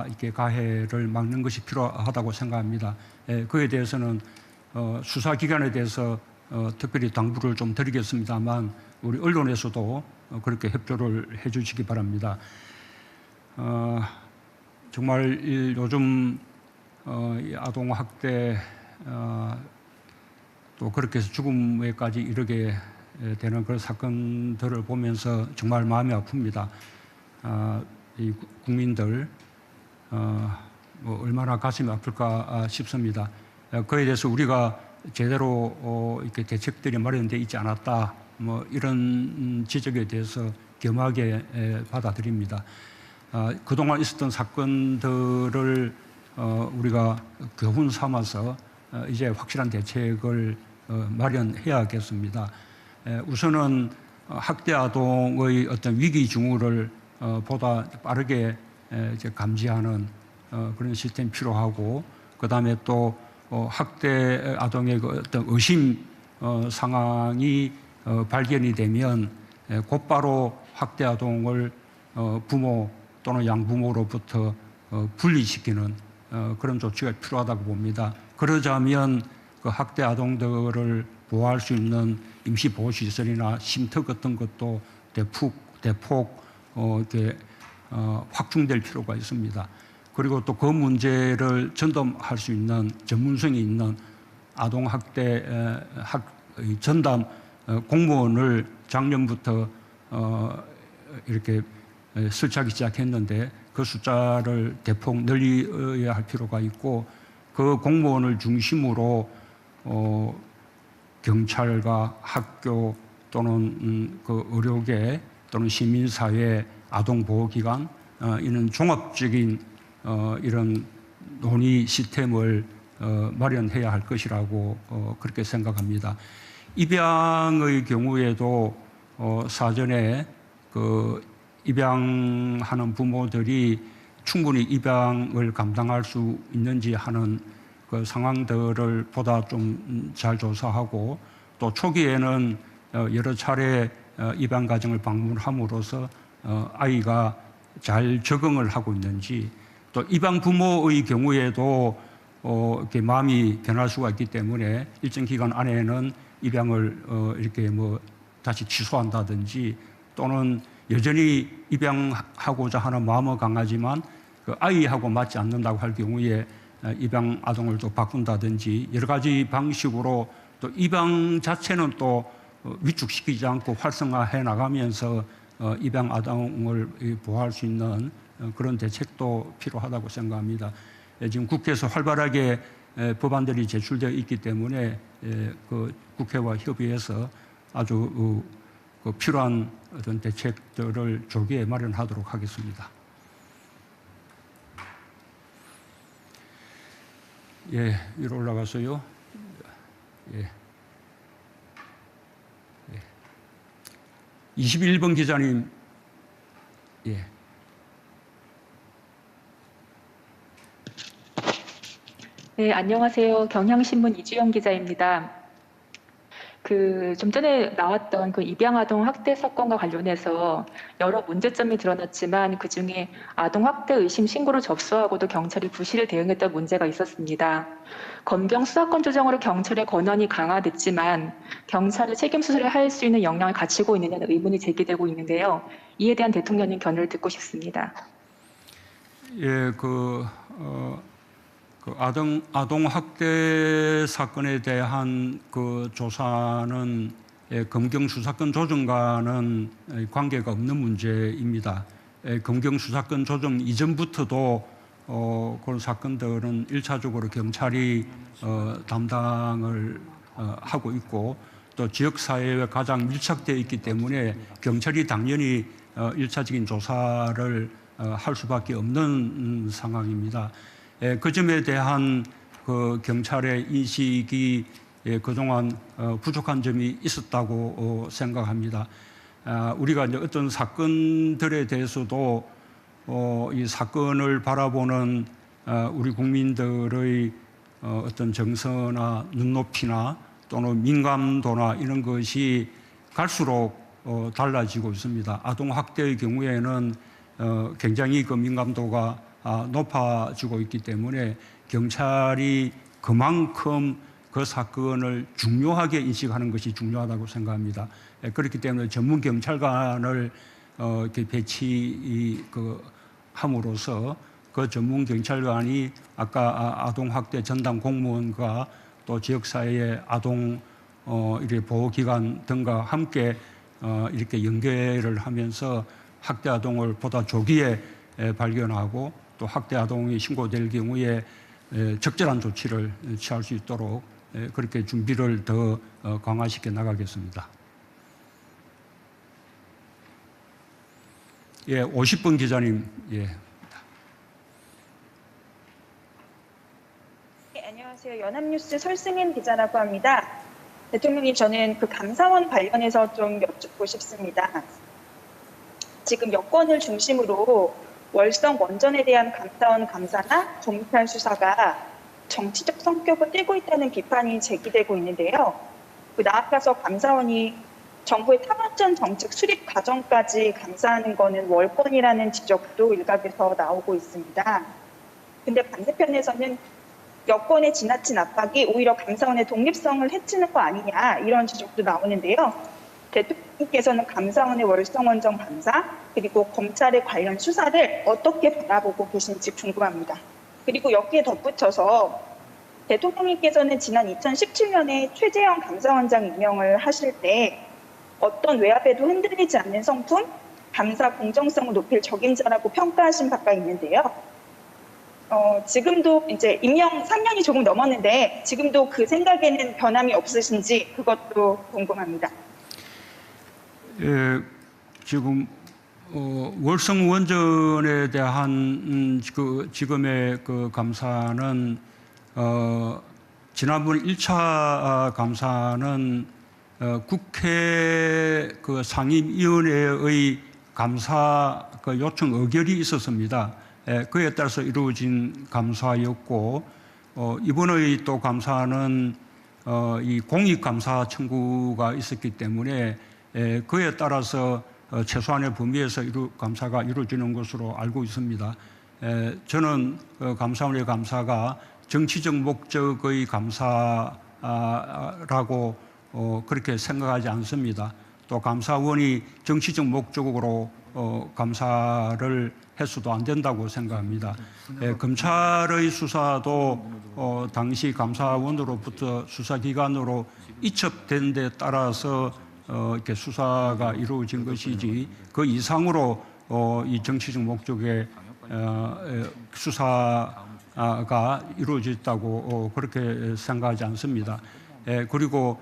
E: 이렇게 가해를 막는 것이 필요하다고 생각합니다. 그에 대해서는 수사기관에 대해서 특별히 당부를 좀 드리겠습니다만 우리 언론에서도 그렇게 협조를 해주시기 바랍니다. 정말 요즘 아동학대 또 그렇게 해서 죽음에까지 이르게 되는 그런 사건들을 보면서 정말 마음이 아픕니다. 이 국민들 얼마나 가슴이 아플까 싶습니다. 그에 대해서 우리가 제대로 이렇게 대책들이 마련되어 있지 않았다. 이런 지적에 대해서 겸하게 받아들입니다. 그동안 있었던 사건들을 우리가 교훈 삼아서 이제 확실한 대책을 마련해야겠습니다. 우선은 학대 아동의 어떤 위기 징후를 보다 빠르게 이제 감지하는 그런 시스템이 필요하고, 그 다음에 또 학대 아동의 그 어떤 의심 상황이 발견이 되면 곧바로 학대 아동을 부모 또는 양부모로부터 분리시키는 그런 조치가 필요하다고 봅니다. 그러자면 그 학대 아동들을 보호할 수 있는 임시보호시설이나 쉼터 같은 것도 대폭 이렇게 확충될 필요가 있습니다. 그리고 또 그 문제를 전담할 수 있는 전문성이 있는 아동학대 전담 공무원을 작년부터 이렇게 설치하기 시작했는데 그 숫자를 대폭 늘려야 할 필요가 있고 그 공무원을 중심으로 경찰과 학교 또는 그 의료계 또는 시민사회, 아동보호기관 이런 종합적인 이런 논의 시스템을 마련해야 할 것이라고 그렇게 생각합니다. 입양의 경우에도 사전에 그 입양하는 부모들이 충분히 입양을 감당할 수 있는지 하는 그 상황들을 보다 좀 잘 조사하고 또 초기에는 여러 차례 입양 가정을 방문함으로써 아이가 잘 적응을 하고 있는지 또 입양 부모의 경우에도 이렇게 마음이 변할 수가 있기 때문에 일정 기간 안에는 입양을 이렇게 뭐 다시 취소한다든지 또는 여전히 입양하고자 하는 마음은 강하지만 그 아이하고 맞지 않는다고 할 경우에 입양 아동을 또 바꾼다든지 여러 가지 방식으로 또 입양 자체는 또 위축시키지 않고 활성화해 나가면서 입양 아동을 보호할 수 있는 그런 대책도 필요하다고 생각합니다. 지금 국회에서 활발하게 법안들이 제출되어 있기 때문에 그 국회와 협의해서 아주 그 필요한 어떤 대책들을 조기에 마련하도록 하겠습니다. 예, 위로 올라가서요. 예. 21번 기자님. 예.
M: 네, 안녕하세요. 경향신문 이주영 기자입니다. 좀 전에 나왔던 그 입양아동 학대 사건과 관련해서 여러 문제점이 드러났지만 그중에 아동 학대 의심 신고를 접수하고도 경찰이 부실 대응했던 문제가 있었습니다. 검경 수사권 조정으로 경찰의 권한이 강화됐지만 경찰이 책임 수사를 할 수 있는 역량을 갖추고 있느냐는 의문이 제기되고 있는데요. 이에 대한 대통령님 견해를 듣고 싶습니다.
E: 예, 아동 학대 사건에 대한 그 조사는 검경 수사권 조정과는 관계가 없는 문제입니다. 검경 수사권 조정 이전부터도 그런 사건들은 1차적으로 경찰이 담당을 하고 있고 또 지역사회와 가장 밀착되어 있기 때문에 경찰이 당연히 1차적인 조사를 할 수밖에 없는 상황입니다. 그 점에 대한 그 경찰의 인식이 그동안 부족한 점이 있었다고 생각합니다. 우리가 이제 어떤 사건들에 대해서도 이 사건을 바라보는 우리 국민들의 어떤 정서나 눈높이나 또는 민감도나 이런 것이 갈수록 달라지고 있습니다. 아동 학대의 경우에는 굉장히 그 민감도가 높아지고 있기 때문에 경찰이 그만큼 그 사건을 중요하게 인식하는 것이 중요하다고 생각합니다. 그렇기 때문에 전문 경찰관을 이렇게 배치함으로써 그 전문 경찰관이 아까 아동 학대 전담 공무원과 또 지역사회의 아동 보호기관 등과 함께 이렇게 연계를 하면서 학대 아동을 보다 조기에 발견하고 또 학대 아동이 신고될 경우에 적절한 조치를 취할 수 있도록 그렇게 준비를 더 강화시켜 나가겠습니다. 예, 50번 기자님. 예.
N: 네, 안녕하세요. 연합뉴스 설승인 기자라고 합니다. 대통령님, 저는 그 감사원 관련해서 좀 여쭙고 싶습니다. 지금 여권을 중심으로 월성 원전에 대한 감사원 감사나 검찰 수사가 정치적 성격을 띠고 있다는 비판이 제기되고 있는데요. 나아가서 감사원이 정부의 탈원전 정책 수립 과정까지 감사하는 것은 월권이라는 지적도 일각에서 나오고 있습니다. 근데 반대편에서는 여권의 지나친 압박이 오히려 감사원의 독립성을 해치는 거 아니냐 이런 지적도 나오는데요. 대통령께서는 감사원의 월성원전 감사 그리고 검찰의 관련 수사를 어떻게 바라보고 계신지 궁금합니다. 그리고 여기에 덧붙여서 대통령님께서는 지난 2017년에 최재형 감사원장 임명을 하실 때 어떤 외압에도 흔들리지 않는 성품, 감사 공정성을 높일 적임자라고 평가하신 바가 있는데요. 지금도 이제 임명 3년이 조금 넘었는데 지금도 그 생각에는 변함이 없으신지 그것도 궁금합니다.
E: 예, 지금 월성 원전에 대한 그 지금의 그 감사는 지난번 1차 감사는 국회 그 상임위원회의 감사 그 요청 의결이 있었습니다. 그에 따라서 이루어진 감사였고 이번의 또 감사는 이 공익감사 청구가 있었기 때문에 그에 따라서 최소한의 범위에서 감사가 이루어지는 것으로 알고 있습니다. 저는 감사원의 감사가 정치적 목적의 감사라고 그렇게 생각하지 않습니다. 또 감사원이 정치적 목적으로 감사를 해서도 안 된다고 생각합니다. 검찰의 수사도 당시 감사원으로부터 수사기관으로 이첩된 데 따라서 이렇게 수사가 이루어진 것이지 그 이상으로 이 정치적 목적의 수사가 이루어졌다고 그렇게 생각하지 않습니다. 그리고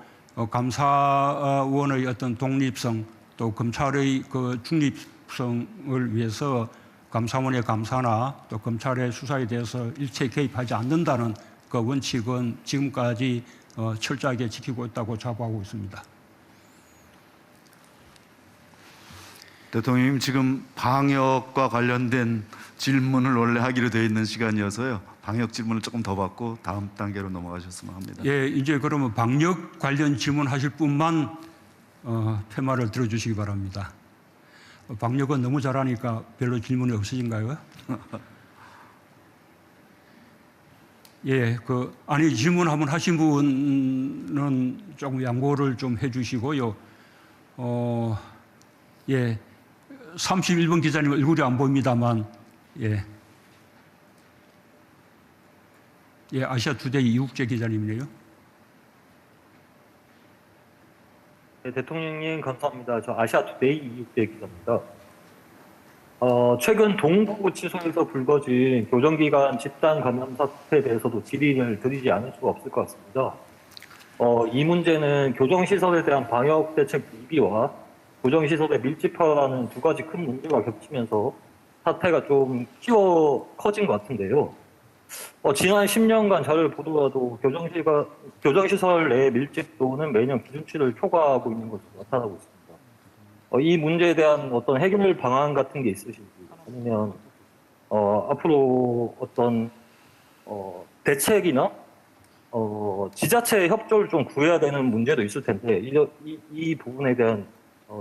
E: 감사원의 어떤 독립성 또 검찰의 그 중립성을 위해서 감사원의 감사나 또 검찰의 수사에 대해서 일체 개입하지 않는다는 그 원칙은 지금까지 철저하게 지키고 있다고 자부하고 있습니다.
O: 대통령님, 지금 방역과 관련된 질문을 원래 하기로 되어 있는 시간이어서요. 방역 질문을 조금 더 받고 다음 단계로 넘어가셨으면 합니다.
E: 예, 이제 그러면 방역 관련 질문하실 분만 테마를 들어주시기 바랍니다. 방역은 너무 잘하니까 별로 질문이 없으신가요? 예, 아니 질문 한번 하신 분은 조금 양보를 좀 해주시고요. 예, 31번 기자님 얼굴이 안 보입니다만, 예, 아시아 투데이 이국재 기자님이네요.
P: 네, 대통령님 감사합니다. 저 아시아투데이 이육대 기자입니다. 최근 동부구치소에서 불거진 교정기관 집단 감염 사태에 대해서도 질의를 드리지 않을 수가 없을 것 같습니다. 이 문제는 교정시설에 대한 방역대책 미비와 교정시설의 밀집화라는 두 가지 큰 문제가 겹치면서 사태가 좀 커진 것 같은데요. 지난 10년간 자료를 보더라도 교정시설 내 밀집도는 매년 기준치를 초과하고 있는 것으로 나타나고 있습니다. 이 문제에 대한 어떤 해결 방안 같은 게 있으신지, 아니면 앞으로 어떤 대책이나 지자체의 협조를 좀 구해야 되는 문제도 있을 텐데 이 부분에 대한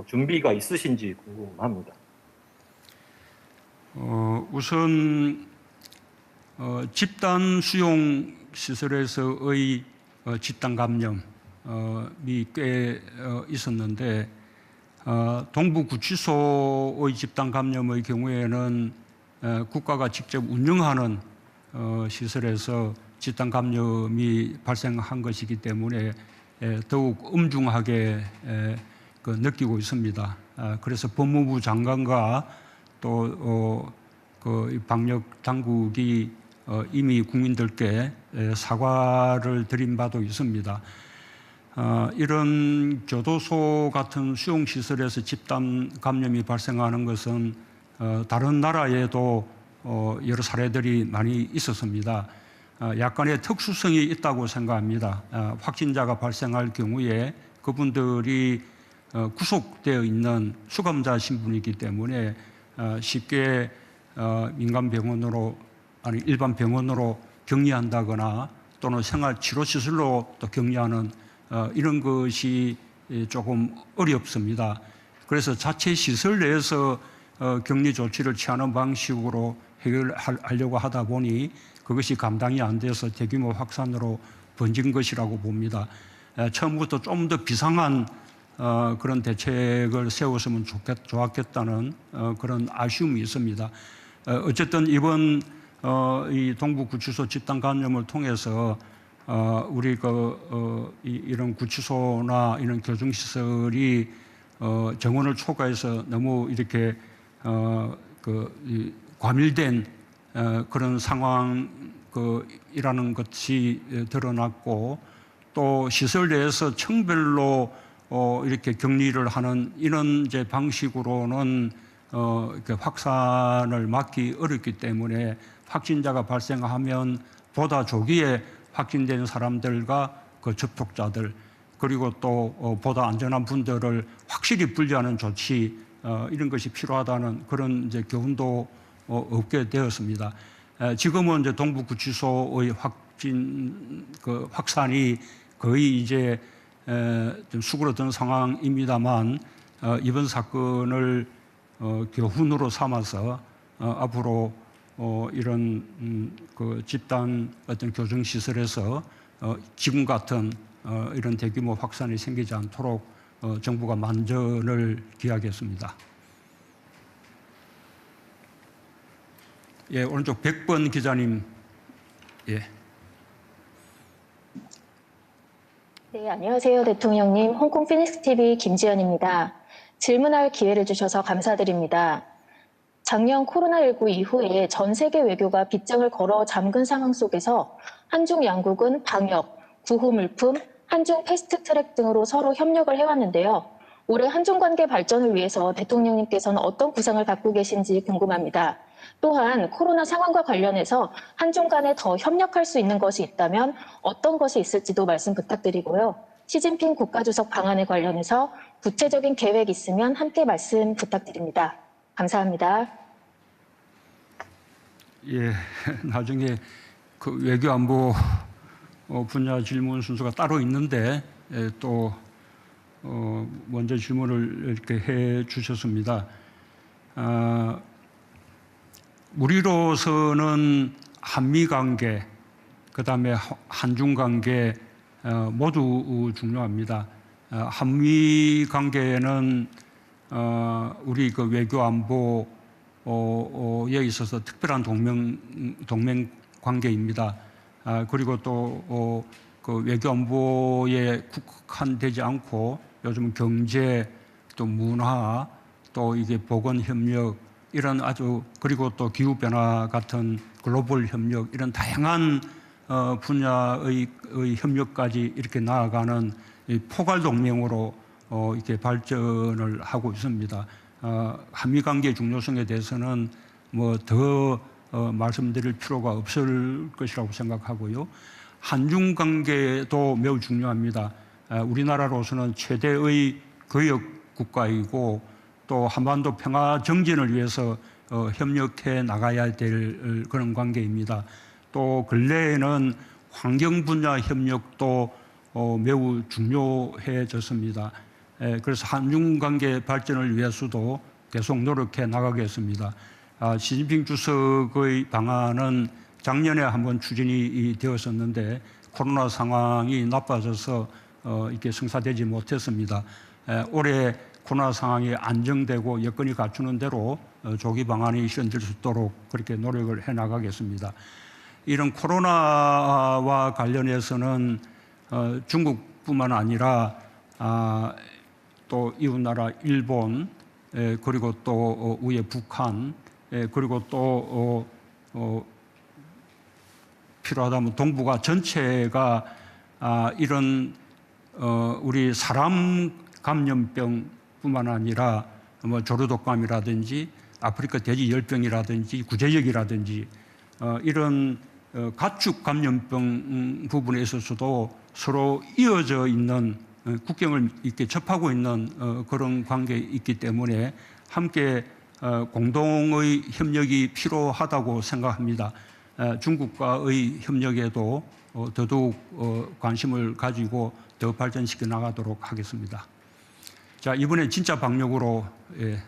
P: 준비가 있으신지 궁금합니다.
E: 우선 집단 수용 시설에서의 집단 감염이 꽤 있었는데 동부구치소의 집단 감염의 경우에는 국가가 직접 운영하는 시설에서 집단 감염이 발생한 것이기 때문에 더욱 엄중하게 느끼고 있습니다. 그래서 법무부 장관과 또 그 방역 당국이 이미 국민들께 사과를 드린 바도 있습니다. 이런 교도소 같은 수용시설에서 집단 감염이 발생하는 것은 다른 나라에도 여러 사례들이 많이 있었습니다. 약간의 특수성이 있다고 생각합니다. 확진자가 발생할 경우에 그분들이 구속되어 있는 수감자 신분이기 때문에 쉽게 민간 병원으로 아니 일반 병원으로 격리한다거나 또는 생활치료시설로 또 격리하는 이런 것이 조금 어렵습니다. 그래서 자체 시설 내에서 격리 조치를 취하는 방식으로 해결하려고 하다 보니 그것이 감당이 안 돼서 대규모 확산으로 번진 것이라고 봅니다. 처음부터 좀 더 비상한 그런 대책을 세웠으면 좋았겠다는 그런 아쉬움이 있습니다. 어쨌든 이번 이 동부구치소 집단 감염을 통해서 우리 이런 구치소나 이런 교정시설이 정원을 초과해서 너무 이렇게 과밀된 그런 상황이라는 것이 드러났고, 또 시설 내에서 층별로 이렇게 격리를 하는 이런 이제 방식으로는 확산을 막기 어렵기 때문에 확진자가 발생하면 보다 조기에 확진된 사람들과 그 접촉자들, 그리고 또 보다 안전한 분들을 확실히 분리하는 조치, 이런 것이 필요하다는 그런 이제 교훈도 얻게 되었습니다. 지금은 이제 동부구치소의 확산이 거의 이제 좀 수그러든 상황입니다만, 이번 사건을 교훈으로 삼아서 앞으로 이런 집단 어떤 교정 시설에서 지금 같은 이런 대규모 확산이 생기지 않도록 정부가 만전을 기하겠습니다. 예, 오른쪽 100번 기자님. 예.
Q: 네, 안녕하세요, 대통령님. 홍콩 피닉스 TV 김지연입니다. 질문할 기회를 주셔서 감사드립니다. 작년 코로나19 이후에 전 세계 외교가 빗장을 걸어 잠근 상황 속에서 한중 양국은 방역, 구호물품, 한중 패스트트랙 등으로 서로 협력을 해왔는데요. 올해 한중 관계 발전을 위해서 대통령님께서는 어떤 구상을 갖고 계신지 궁금합니다. 또한 코로나 상황과 관련해서 한중 간에 더 협력할 수 있는 것이 있다면 어떤 것이 있을지도 말씀 부탁드리고요. 시진핑 국가주석 방안에 관련해서 구체적인 계획 있으면 함께 말씀 부탁드립니다. 감사합니다.
E: 예, 나중에 그 외교안보 분야 질문 순서가 따로 있는데 또 먼저 질문을 이렇게 해 주셨습니다. 우리로서는 한미 관계, 그다음에 한중 관계 모두 중요합니다. 한미 관계는 우리 그 외교 안보에 있어서 특별한 동맹 관계입니다. 그리고 또 그 외교 안보에 국한되지 않고 요즘 경제, 또 문화, 또 이게 보건 협력, 이런 아주, 그리고 또 기후 변화 같은 글로벌 협력, 이런 다양한 분야의 협력까지 이렇게 나아가는 포괄 동맹으로 이렇게 발전을 하고 있습니다. 한미 관계의 중요성에 대해서는 뭐 더 말씀드릴 필요가 없을 것이라고 생각하고요. 한중 관계도 매우 중요합니다. 우리나라로서는 최대의 거역 국가이고 또 한반도 평화 정진을 위해서 협력해 나가야 될 그런 관계입니다. 또 근래에는 환경 분야 협력도 매우 중요해졌습니다. 그래서 한중 관계 발전을 위해서도 계속 노력해 나가겠습니다. 시진핑 주석의 방안은 작년에 한번 추진이 되었었는데 코로나 상황이 나빠져서 이렇게 성사되지 못했습니다. 올해 코로나 상황이 안정되고 여건이 갖추는 대로 조기 방안이 실현될 수 있도록 그렇게 노력을 해 나가겠습니다. 이런 코로나와 관련해서는 중국뿐만 아니라 또 이웃나라 일본, 그리고 또 위에 북한, 그리고 또 필요하다면 동북아 전체가 이런 우리 사람 감염병뿐만 아니라 뭐 조류독감이라든지 아프리카 돼지 열병이라든지 구제역이라든지 이런 가축 감염병 부분에 있어서도 서로 이어져 있는 국경을 이렇게 접하고 있는 그런 관계에 있기 때문에 함께 공동의 협력이 필요하다고 생각합니다. 중국과의 협력에도 더더욱 관심을 가지고 더 발전시켜 나가도록 하겠습니다. 자, 이번엔 진짜 박력으로 예,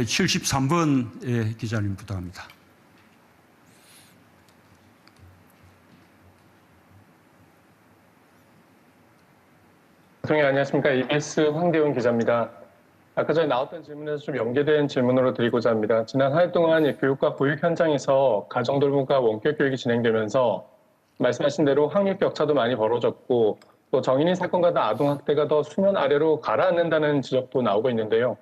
E: 73번 기자님 부탁합니다.
B: 대통령 안녕하십니까. EBS 황대훈 기자입니다. 아까 전에 나왔던 질문에서 좀 연계된 질문으로 드리고자 합니다. 지난 한 해 동안 이 교육과 보육 현장에서 가정돌봄과 원격 교육이 진행되면서 말씀하신 대로 학력 격차도 많이 벌어졌고 또 정인인 사건과 아동 학대가 더 수면 아래로 가라앉는다는 지적도 나오고 있는데요.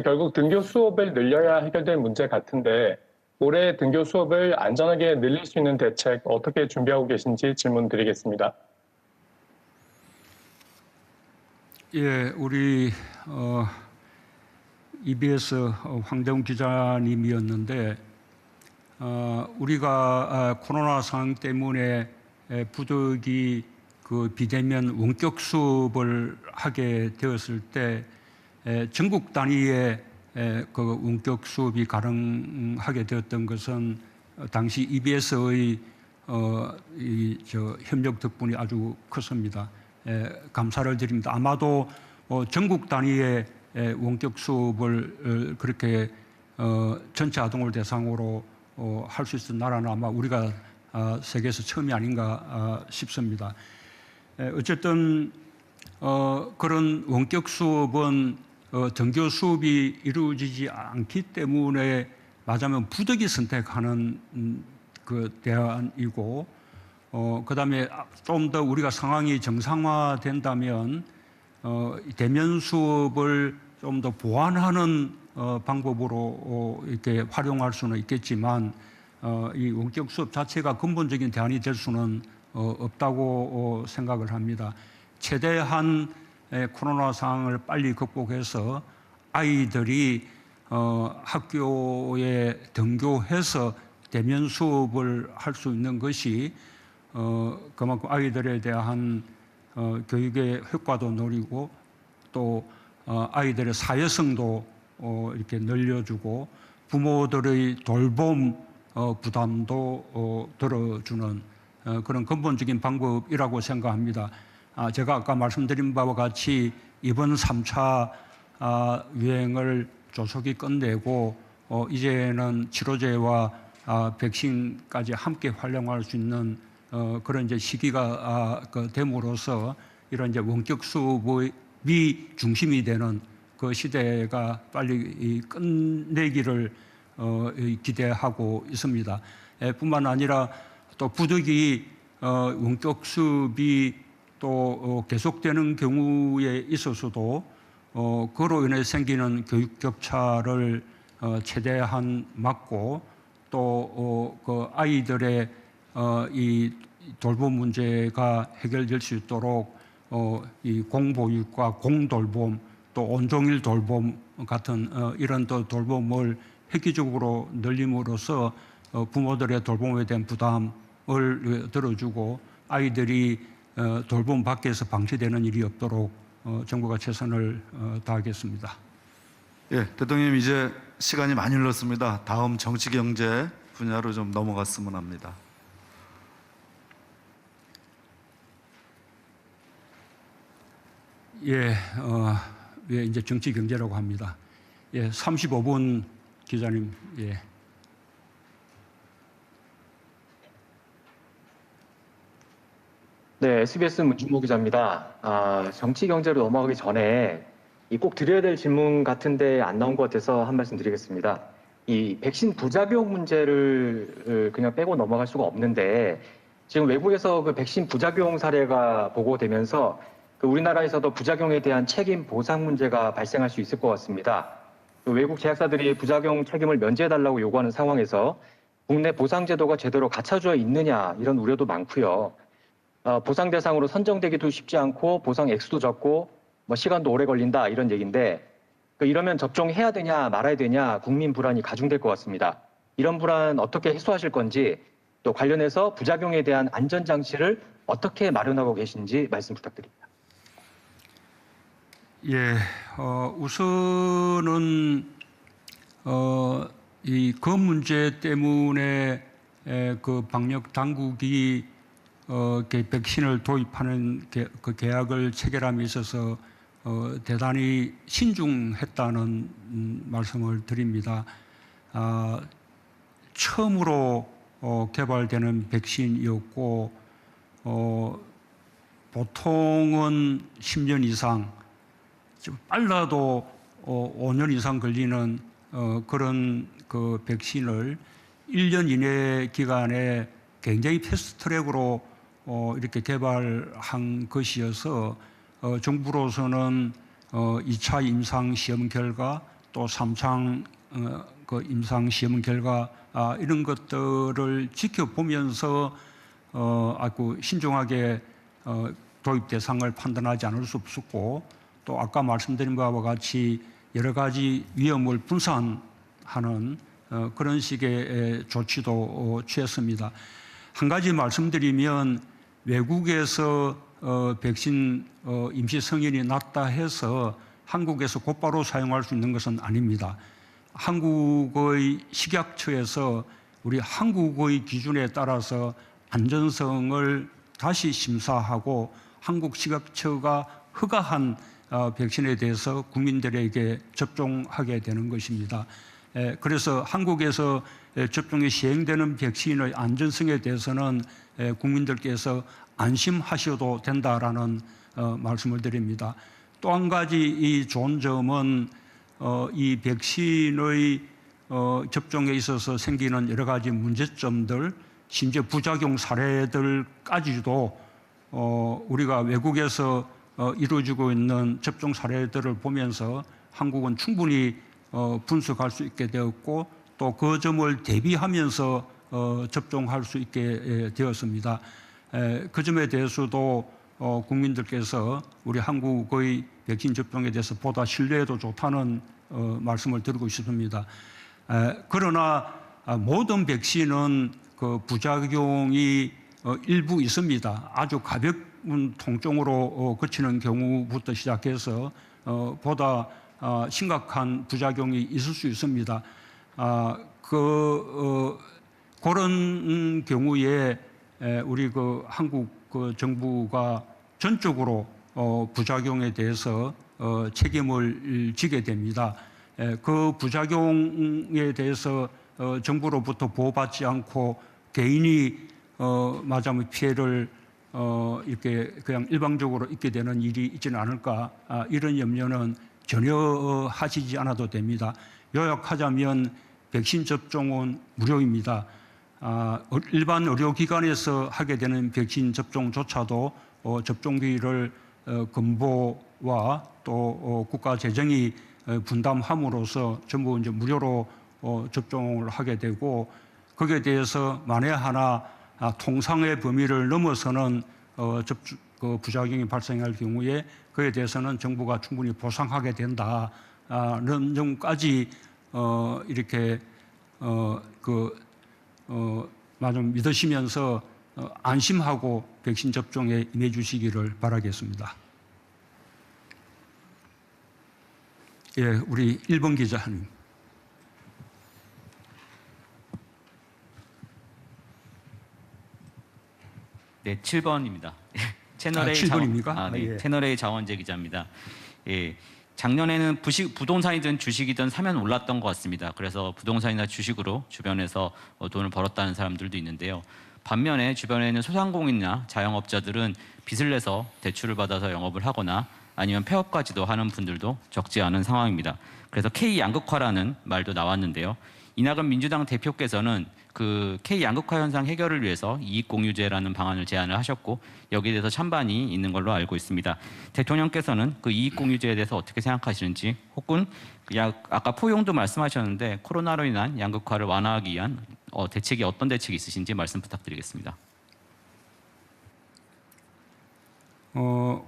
B: 결국 등교 수업을 늘려야 해결될 문제 같은데 올해 등교 수업을 안전하게 늘릴 수 있는 대책 어떻게 준비하고 계신지 질문 드리겠습니다.
E: 예, 우리 EBS 황대웅 기자님이었는데 우리가 코로나 상황 때문에 부득이 그 비대면 원격 수업을 하게 되었을 때 전국 단위의 그 원격 수업이 가능하게 되었던 것은 당시 EBS의 협력 덕분이 아주 컸습니다. 감사를 드립니다. 아마도 전국 단위의 원격 수업을 그렇게 전체 아동을 대상으로 할 수 있는 나라는 아마 우리가 세계에서 처음이 아닌가 싶습니다. 어쨌든 그런 원격 수업은 등교 수업이 이루어지지 않기 때문에 맞으면 부득이 선택하는 그 대안이고 그다음에 좀 더 우리가 상황이 정상화된다면 대면 수업을 좀 더 보완하는 방법으로 이렇게 활용할 수는 있겠지만 이 원격 수업 자체가 근본적인 대안이 될 수는 없다고 생각을 합니다. 최대한 코로나 상황을 빨리 극복해서 아이들이 학교에 등교해서 대면 수업을 할 수 있는 것이 그만큼 아이들에 대한 교육의 효과도 노리고 또 아이들의 사회성도 이렇게 늘려주고 부모들의 돌봄 부담도 덜어주는 그런 근본적인 방법이라고 생각합니다. 제가 아까 말씀드린 바와 같이 이번 3차 유행을 조속히 끝내고 이제는 치료제와 백신까지 함께 활용할 수 있는 그런 이제 시기가 됨으로써 이런 이제 원격 수업이 중심이 되는 그 시대가 빨리 끝내기를 기대하고 있습니다. 뿐만 아니라 또 부득이 원격 수업이 또 계속되는 경우에 있어서도 그로 인해 생기는 교육 격차를 최대한 막고 또 그 아이들의 이 돌봄 문제가 해결될 수 있도록 이 공보육과 공돌봄 또 온종일 돌봄 같은 이런 또 돌봄을 획기적으로 늘림으로써 부모들의 돌봄에 대한 부담을 들어주고 아이들이 돌봄 밖에서 방치되는 일이 없도록 정부가 최선을 다하겠습니다.
O: 예, 대통령님 이제 시간이 많이 흘렀습니다. 다음 정치 경제 분야로 좀 넘어갔으면 합니다.
E: 예, 예, 이제 정치 경제라고 합니다. 예, 35분 기자님, 예.
R: 네, SBS 문준모 기자입니다. 정치 경제로 넘어가기 전에 꼭 드려야 될 질문 같은데 안 나온 것 같아서 한 말씀 드리겠습니다. 이 백신 부작용 문제를 그냥 빼고 넘어갈 수가 없는데 지금 외국에서 그 백신 부작용 사례가 보고되면서 그 우리나라에서도 부작용에 대한 책임 보상 문제가 발생할 수 있을 것 같습니다. 외국 제약사들이 부작용 책임을 면제해달라고 요구하는 상황에서 국내 보상 제도가 제대로 갖춰져 있느냐 이런 우려도 많고요. 보상 대상으로 선정되기도 쉽지 않고 보상 액수도 적고 뭐 시간도 오래 걸린다 이런 얘기인데 이러면 접종해야 되냐 말아야 되냐 국민 불안이 가중될 것 같습니다. 이런 불안 어떻게 해소하실 건지 또 관련해서 부작용에 대한 안전장치를 어떻게 마련하고 계신지 말씀 부탁드립니다.
E: 예, 우선은 이 그 문제 때문에 그 방역 당국이 백신을 도입하는 그 계약을 체결함에 있어서 대단히 신중했다는 말씀을 드립니다. 처음으로 개발되는 백신이었고 보통은 10년 이상, 빨라도 5년 이상 걸리는 그런 그 백신을 1년 이내 기간에 굉장히 패스트트랙으로 이렇게 개발한 것이어서 정부로서는 2차 임상 시험 결과 또 3차 그 임상 시험 결과 이런 것들을 지켜보면서 아주 신중하게 도입 대상을 판단하지 않을 수 없었고 또 아까 말씀드린 바와 같이 여러 가지 위험을 분산하는 그런 식의 조치도 취했습니다. 한 가지 말씀드리면 외국에서 백신 임시 승인이 났다 해서 한국에서 곧바로 사용할 수 있는 것은 아닙니다. 한국의 식약처에서 우리 한국의 기준에 따라서 안전성을 다시 심사하고 한국 식약처가 허가한 백신에 대해서 국민들에게 접종하게 되는 것입니다. 그래서 한국에서 접종이 시행되는 백신의 안전성에 대해서는 국민들께서 안심하셔도 된다라는 말씀을 드립니다. 또 한 가지 이 좋은 점은 이 백신의 접종에 있어서 생기는 여러 가지 문제점들, 심지어 부작용 사례들까지도 우리가 외국에서 이루어지고 있는 접종 사례들을 보면서 한국은 충분히 분석할 수 있게 되었고 또 그 점을 대비하면서 접종할 수 있게 되었습니다. 그 점에 대해서도 국민들께서 우리 한국의 백신 접종에 대해서 보다 신뢰도 좋다는 말씀을 드리고 싶습니다. 그러나 모든 백신은 그 부작용이 일부 있습니다. 아주 가벼운 통증으로 그치는 경우부터 시작해서 보다 심각한 부작용이 있을 수 있습니다. 그런 경우에 우리 그 한국 그 정부가 전적으로 부작용에 대해서 책임을 지게 됩니다. 그 부작용에 대해서 정부로부터 보호받지 않고 개인이 맞으면 피해를 이렇게 그냥 일방적으로 입게 되는 일이 있지는 않을까 이런 염려는 전혀 하시지 않아도 됩니다. 요약하자면 백신 접종은 무료입니다. 일반 의료기관에서 하게 되는 백신 접종조차도 접종비를 건보와 또 국가 재정이 분담함으로써 전부 이제 무료로 접종을 하게 되고 거기에 대해서 만에 하나 통상의 범위를 넘어서는 부작용이 발생할 경우에 그에 대해서는 정부가 충분히 보상하게 된다는 점까지 이렇게 좀 믿으시면서 안심하고 백신 접종에 임해 주시기를 바라겠습니다. 예, 우리 1번 기자님.
S: 네, 7번입니다. 채널A
E: 7번입니까?
S: 네,
E: 예.
S: 채널A 자원재 기자입니다. 예, 작년에는 부동산이든 주식이든 사면 올랐던 것 같습니다. 그래서 부동산이나 주식으로 주변에서 돈을 벌었다는 사람들도 있는데요. 반면에 주변에 있는 소상공인이나 자영업자들은 빚을 내서 대출을 받아서 영업을 하거나 아니면 폐업까지도 하는 분들도 적지 않은 상황입니다. 그래서 K 양극화라는 말도 나왔는데요. 이낙연 민주당 대표께서는 그 K 양극화 현상 해결을 위해서 이익공유제라는 방안을 제안을 하셨고 여기에 대해서 찬반이 있는 걸로 알고 있습니다. 대통령께서는 그 이익공유제에 대해서 어떻게 생각하시는지 혹은 아까 포용도 말씀하셨는데 코로나로 인한 양극화를 완화하기 위한 대책이 어떤 대책이 있으신지 말씀 부탁드리겠습니다.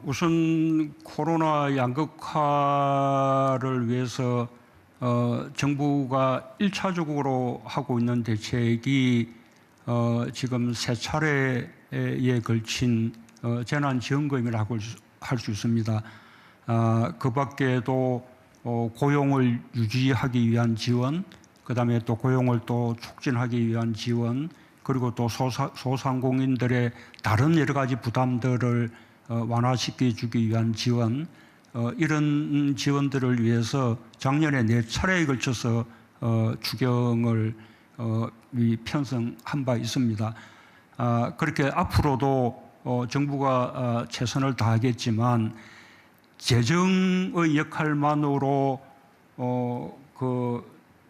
E: 우선 코로나 양극화를 위해서 정부가 1차적으로 하고 있는 대책이 지금 3차례에 걸친 재난지원금이라고 할 수 있습니다. 그 밖에도 고용을 유지하기 위한 지원, 그다음에 또 고용을 또 촉진하기 위한 지원, 그리고 또 소상공인들의 다른 여러 가지 부담들을 완화시켜 주기 위한 지원, 이런 지원들을 위해서 작년에 4차례에 걸쳐서 추경을 편성한 바 있습니다. 그렇게 앞으로도 정부가 최선을 다하겠지만 재정의 역할만으로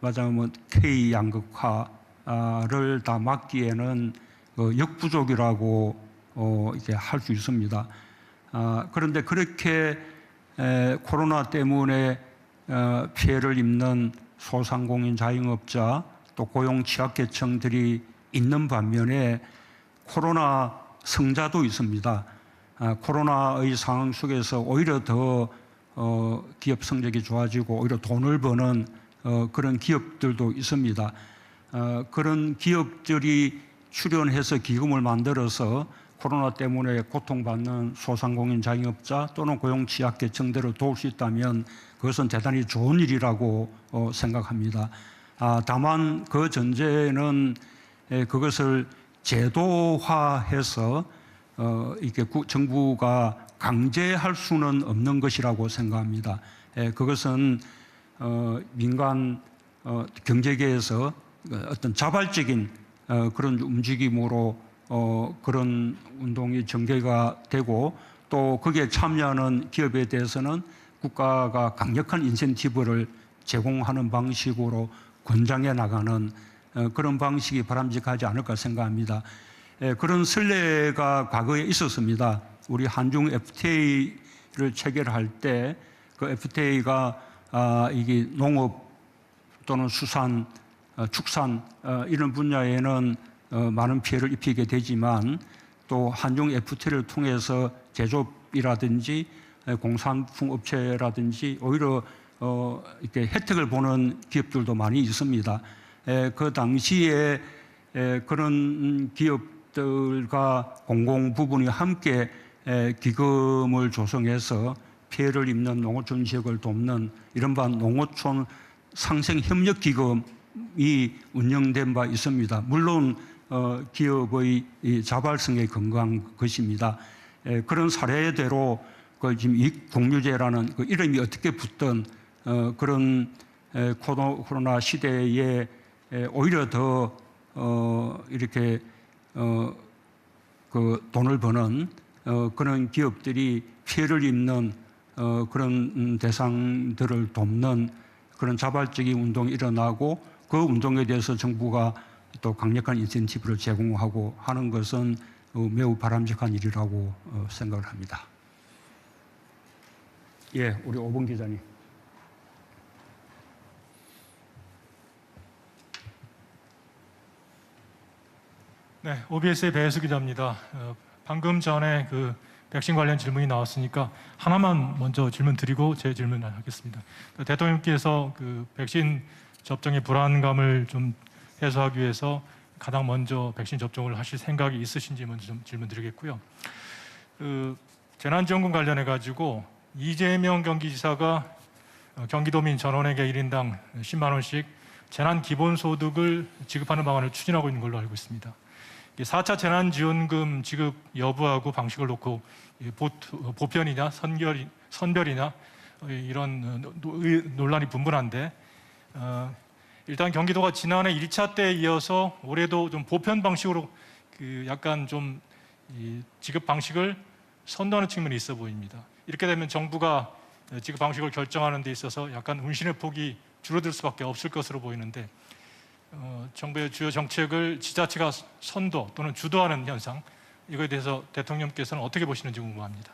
E: 말하자면 K 양극화를 다 막기에는 역부족이라고 이렇게 할 수 있습니다. 그런데 그렇게 코로나 때문에 피해를 입는 소상공인 자영업자 또 고용 취약계층들이 있는 반면에 코로나 성자도 있습니다. 코로나의 상황 속에서 오히려 더 기업 성적이 좋아지고 오히려 돈을 버는 그런 기업들도 있습니다. 그런 기업들이 출연해서 기금을 만들어서 코로나 때문에 고통받는 소상공인 자영업자 또는 고용 취약계층들을 도울 수 있다면 그것은 대단히 좋은 일이라고 생각합니다. 다만 그 전제는 그것을 제도화해서 이렇게 정부가 강제할 수는 없는 것이라고 생각합니다. 그것은 민간 경제계에서 어떤 자발적인 그런 움직임으로 그런 운동이 전개가 되고 또 거기에 참여하는 기업에 대해서는 국가가 강력한 인센티브를 제공하는 방식으로 권장해 나가는 그런 방식이 바람직하지 않을까 생각합니다. 그런 선례가 과거에 있었습니다. 우리 한중 FTA를 체결할 때 그 FTA가 이게 농업 또는 수산, 축산 이런 분야에는 많은 피해를 입히게 되지만 또 한중 FTA를 통해서 제조업이라든지 공산품 업체라든지 오히려 이렇게 혜택을 보는 기업들도 많이 있습니다. 그 당시에 그런 기업들과 공공 부분이 함께 기금을 조성해서 피해를 입는 농어촌 지역을 돕는 이른바 농어촌 상생협력기금이 운영된 바 있습니다. 물론 기업의 이 자발성에 근거한 것입니다. 그런 사례대로 지금 이익공유제라는 그 이름이 어떻게 붙던 그런 코로나 시대에 오히려 더 이렇게 그 돈을 버는 그런 기업들이 피해를 입는 그런 대상들을 돕는 그런 자발적인 운동이 일어나고 그 운동에 대해서 정부가 또 강력한 인센티브를 제공하고 하는 것은 매우 바람직한 일이라고 생각을 합니다. 예, 우리 오봉 기자님.
T: 네, OBS의 배혜수 기자입니다. 방금 전에 그 백신 관련 질문이 나왔으니까 하나만 먼저 질문 드리고 제 질문을 하겠습니다. 대통령께서 그 백신 접종의 불안감을 좀 해소하기 위해서 가장 먼저 백신 접종을 하실 생각이 있으신지 먼저 좀 질문드리겠고요. 그 재난지원금 관련해 가지고 이재명 경기지사가 경기도민 전원에게 1인당 10만 원씩 재난기본소득을 지급하는 방안을 추진하고 있는 걸로 알고 있습니다. 4차 재난지원금 지급 여부하고 방식을 놓고 보편이냐 선별이냐 이런 논란이 분분한데 일단 경기도가 지난해 1차 때에 이어서 올해도 좀 보편 방식으로 그 약간 좀 지급 방식을 선도하는 측면이 있어 보입니다. 이렇게 되면 정부가 지급 방식을 결정하는 데 있어서 약간 운신의 폭이 줄어들 수밖에 없을 것으로 보이는데 정부의 주요 정책을 지자체가 선도 또는 주도하는 현상 이거에 대해서 대통령께서는 어떻게 보시는지 궁금합니다.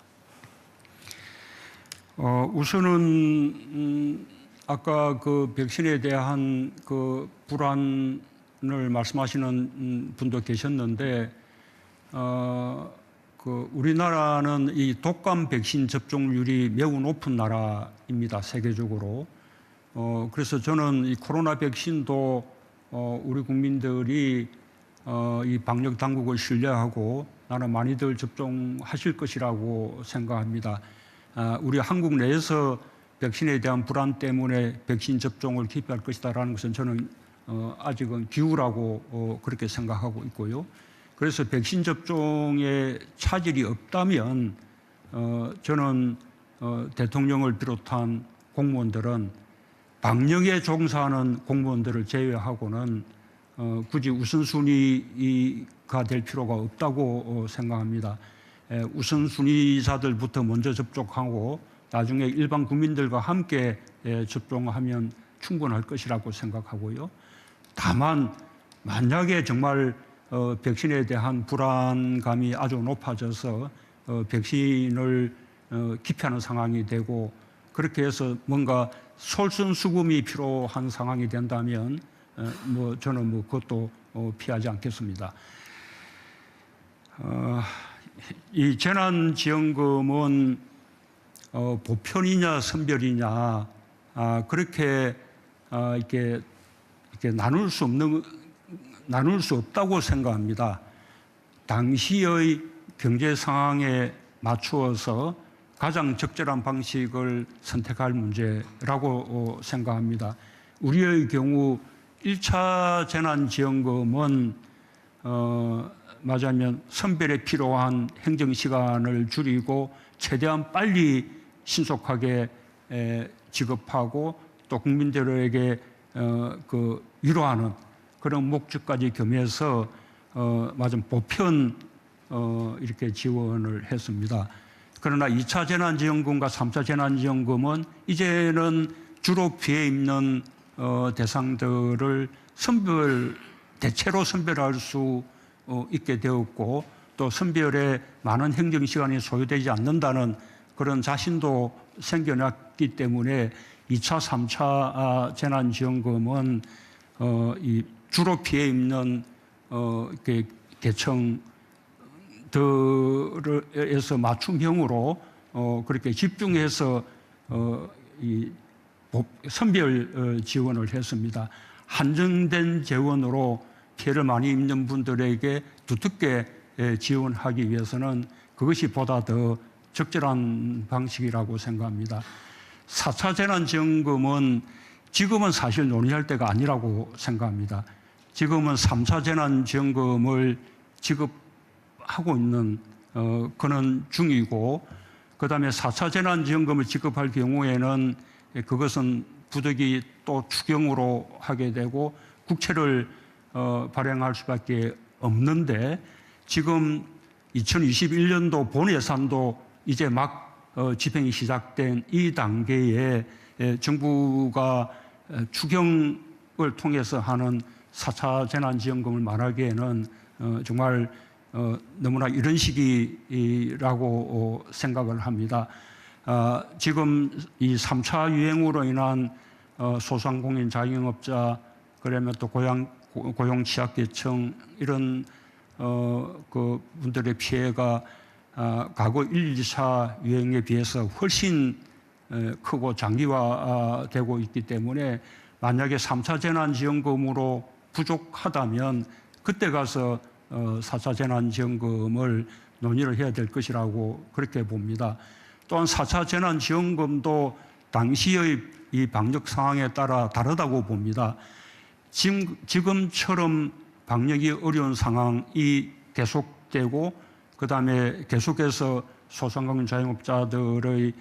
E: 우선은 아까 그 백신에 대한 그 불안을 말씀하시는 분도 계셨는데 그 우리나라는 이 독감 백신 접종률이 매우 높은 나라입니다. 세계적으로. 그래서 저는 이 코로나 백신도 우리 국민들이 이 방역 당국을 신뢰하고 나는 많이들 접종하실 것이라고 생각합니다. 우리 한국 내에서 백신에 대한 불안 때문에 백신 접종을 기피할 것이다라는 것은 저는 아직은 기우라고 그렇게 생각하고 있고요. 그래서 백신 접종에 차질이 없다면 저는 대통령을 비롯한 공무원들은 방역에 종사하는 공무원들을 제외하고는 굳이 우선순위가 될 필요가 없다고 생각합니다. 우선순위자들부터 먼저 접촉하고 나중에 일반 국민들과 함께 접종하면 충분할 것이라고 생각하고요. 다만 만약에 정말 백신에 대한 불안감이 아주 높아져서 백신을 기피하는 상황이 되고 그렇게 해서 뭔가 솔선수범이 필요한 상황이 된다면 저는 그것도 피하지 않겠습니다. 이 재난지원금은 보편이냐 선별이냐 그렇게 이렇게 나눌 수 없다고 생각합니다. 당시의 경제 상황에 맞추어서 가장 적절한 방식을 선택할 문제라고 생각합니다. 우리의 경우 1차 재난지원금은 말하자면 선별에 필요한 행정시간을 줄이고 최대한 빨리 신속하게 지급하고 또 국민들에게 위로하는 그런 목적까지 겸해서 보편 이렇게 지원을 했습니다. 그러나 2차 재난지원금과 3차 재난지원금은 이제는 주로 피해 입는 대상들을 대체로 선별할 수 있게 되었고 또 선별에 많은 행정시간이 소요되지 않는다는 그런 자신도 생겨났기 때문에 2차, 3차 재난지원금은 주로 피해 입는 계층들에서 맞춤형으로 그렇게 집중해서 선별 지원을 했습니다. 한정된 재원으로 피해를 많이 입는 분들에게 두텁게 지원하기 위해서는 그것이 보다 더 적절한 방식이라고 생각합니다. 4차 재난지원금은 지금은 사실 논의할 때가 아니라고 생각합니다. 지금은 3차 재난지원금을 지급하고 있는 그런 중이고 그다음에 4차 재난지원금을 지급할 경우에는 그것은 부득이 또 추경으로 하게 되고 국채를 발행할 수밖에 없는데 지금 2021년도 본 예산도 이제 막 집행이 시작된 이 단계에 정부가 추경을 통해서 하는 4차 재난지원금을 말하기에는 정말 너무나 이런 시기라고 생각을 합니다. 지금 이 3차 유행으로 인한 소상공인 자영업자 그러면 또 고용 취약계층 이런 그 분들의 피해가 과거 1, 2차 유행에 비해서 훨씬 크고 장기화되고 있기 때문에 만약에 3차 재난지원금으로 부족하다면 그때 가서 4차 재난지원금을 논의를 해야 될 것이라고 그렇게 봅니다. 또한 4차 재난지원금도 당시의 이 방역 상황에 따라 다르다고 봅니다. 지금처럼 방역이 어려운 상황이 계속되고 그다음에 계속해서 소상공인 자영업자들이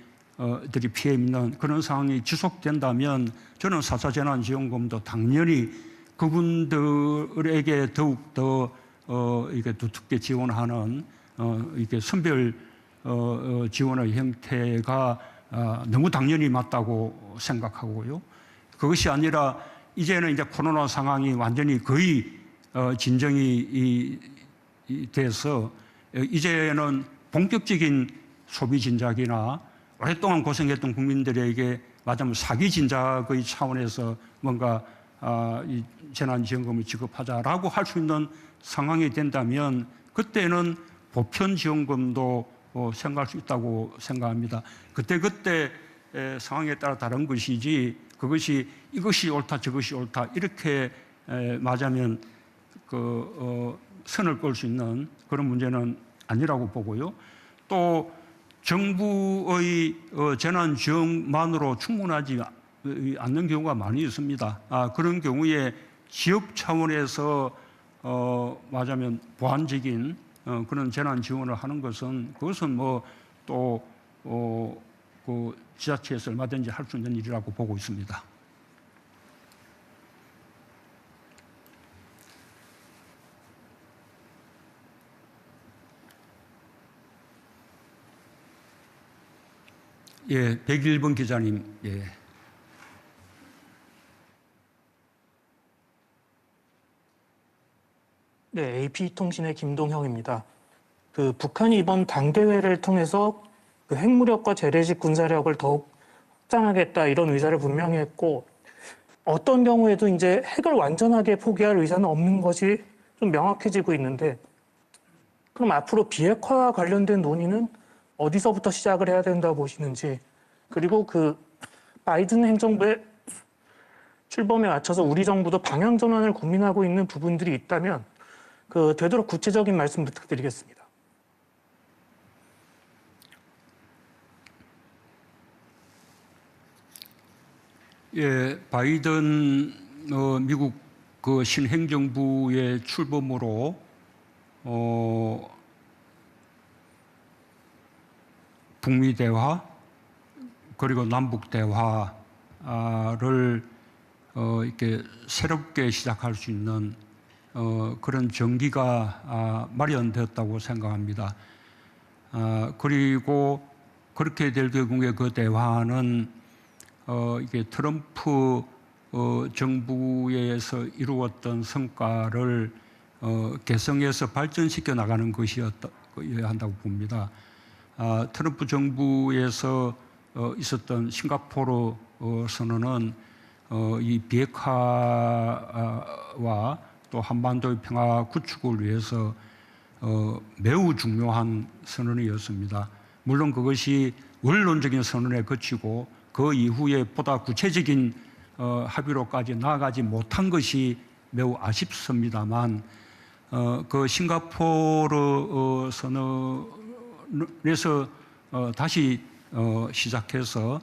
E: 피해 입는 그런 상황이 지속된다면 저는 4차 재난지원금도 당연히 그분들에게 더욱 더 이게 두텁게 지원하는 이게 선별 지원의 형태가 너무 당연히 맞다고 생각하고요. 그것이 아니라 이제는 이제 코로나 상황이 완전히 거의 진정이 돼서 이제는 본격적인 소비 진작이나 오랫동안 고생했던 국민들에게 말하자면 사기 진작의 차원에서 뭔가 이 재난지원금을 지급하자라고 할 수 있는 상황이 된다면 그때는 보편지원금도 생각할 수 있다고 생각합니다. 그때 상황에 따라 다른 것이지 그것이 이것이 옳다 저것이 옳다 이렇게 말하자면 선을 그을 수 있는 그런 문제는 아니라고 보고요. 또 정부의 재난지원만으로 충분하지 않는 경우가 많이 있습니다. 그런 경우에 지역 차원에서 말하자면 보완적인 그런 재난 지원을 하는 것은 그것은 그 지자체에서 얼마든지 할 수 있는 일이라고 보고 있습니다. 예, 101번 기자님. 예.
U: 네, AP통신의 김동형입니다. 북한이 이번 당대회를 통해서 핵무력과 재래식 군사력을 더욱 확장하겠다 이런 의사를 분명히 했고 어떤 경우에도 이제 핵을 완전하게 포기할 의사는 없는 것이 좀 명확해지고 있는데 그럼 앞으로 비핵화와 관련된 논의는 어디서부터 시작을 해야 된다고 보시는지 그리고 바이든 행정부의 출범에 맞춰서 우리 정부도 방향 전환을 고민하고 있는 부분들이 있다면 되도록 구체적인 말씀 부탁드리겠습니다.
E: 예, 바이든 미국 신행정부의 출범으로 북미 대화 그리고 남북 대화를 이렇게 새롭게 시작할 수 있는 그런 전기가 마련되었다고 생각합니다. 그리고 그렇게 될 경우에 그 대화는 이게 트럼프 정부에서 이루었던 성과를 개성해서 발전시켜 나가는 것이어야 한다고 봅니다. 트럼프 정부에서 있었던 싱가포르 선언은 이 비핵화와 또 한반도의 평화 구축을 위해서 매우 중요한 선언이었습니다. 물론 그것이 원론적인 선언에 그치고 그 이후에 보다 구체적인 합의로까지 나아가지 못한 것이 매우 아쉽습니다만 그 싱가포르 선언에서 다시 시작해서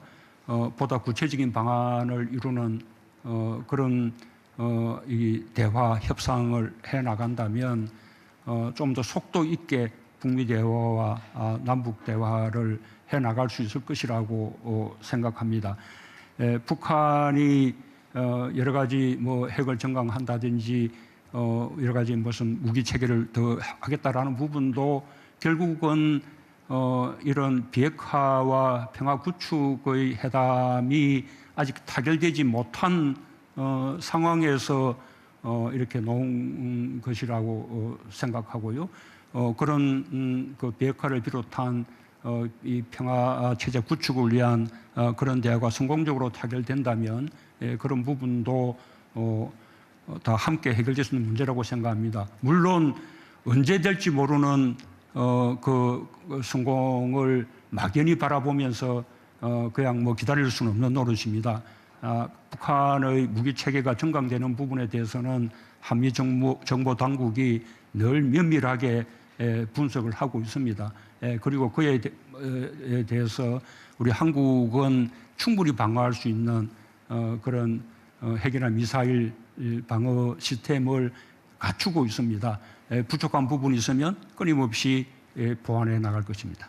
E: 보다 구체적인 방안을 이루는 그런 이 대화 협상을 해 나간다면 좀 더 속도 있게 북미 대화와 남북 대화를 해 나갈 수 있을 것이라고 생각합니다. 북한이 여러 가지 핵을 정강한다든지 여러 가지 무슨 무기 체계를 더 하겠다라는 부분도 결국은 이런 비핵화와 평화 구축의 회담이 아직 타결되지 못한 상황에서 이렇게 놓은 것이라고 생각하고요. 그런 그 비핵화를 비롯한 이 평화 체제 구축을 위한 그런 대화가 성공적으로 타결된다면 그런 부분도 다 함께 해결될 수 있는 문제라고 생각합니다. 물론 언제 될지 모르는 그 성공을 막연히 바라보면서 그냥 기다릴 수는 없는 노릇입니다. 북한의 무기 체계가 정강되는 부분에 대해서는 한미 정보 당국이 늘 면밀하게 분석을 하고 있습니다. 그리고 그에 대해서 우리 한국은 충분히 방어할 수 있는 그런 핵이나 미사일 방어 시스템을 갖추고 있습니다. 부족한 부분이 있으면 끊임없이 보완해 나갈 것입니다.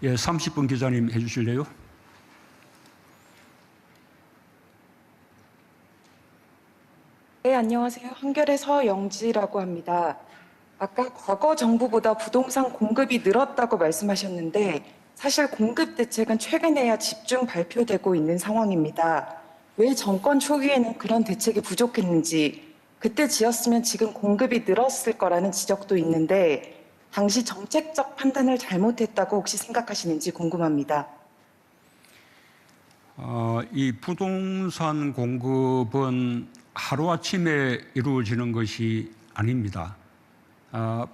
E: 예, 30분 기자님 해주실래요?
V: 네, 안녕하세요. 한겨레 서영지라고 합니다. 아까 과거 정부보다 부동산 공급이 늘었다고 말씀하셨는데 사실 공급 대책은 최근에야 집중 발표되고 있는 상황입니다. 왜 정권 초기에는 그런 대책이 부족했는지, 그때 지었으면 지금 공급이 늘었을 거라는 지적도 있는데 당시 정책적 판단을 잘못했다고 혹시 생각하시는지 궁금합니다.
E: 이 부동산 공급은 하루아침에 이루어지는 것이 아닙니다.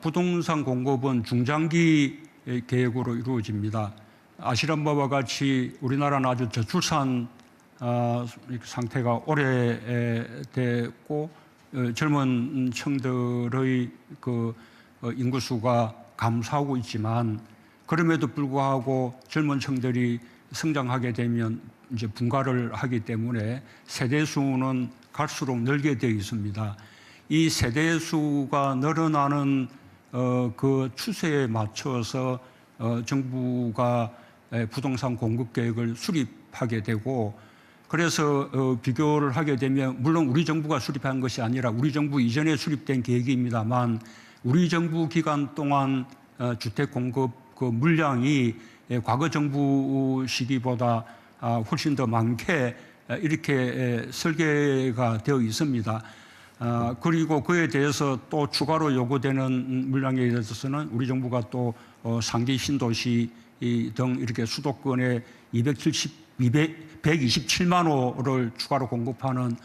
E: 부동산 공급은 중장기 계획으로 이루어집니다. 아시는 바와 같이 우리나라는 아주 저출산 상태가 오래됐고 젊은 층들의 그 인구수가 감소하고 있지만 그럼에도 불구하고 젊은 층들이 성장하게 되면 이제 분가를 하기 때문에 세대 수는 갈수록 늘게 되어 있습니다. 이 세대 수가 늘어나는 그 추세에 맞춰서 정부가 부동산 공급 계획을 수립하게 되고 그래서 비교를 하게 되면 물론 우리 정부가 수립한 것이 아니라 우리 정부 이전에 수립된 계획입니다만 우리 정부 기간 동안 주택 공급 그 물량이 과거 정부 시기보다 훨씬 더 많게 이렇게 설계가 되어 있습니다. 그리고 그에 대해서 또 추가로 요구되는 물량에 대해서는 우리 정부가 또 상기 신도시 등 이렇게 수도권에 127만 호를 추가로 공급하는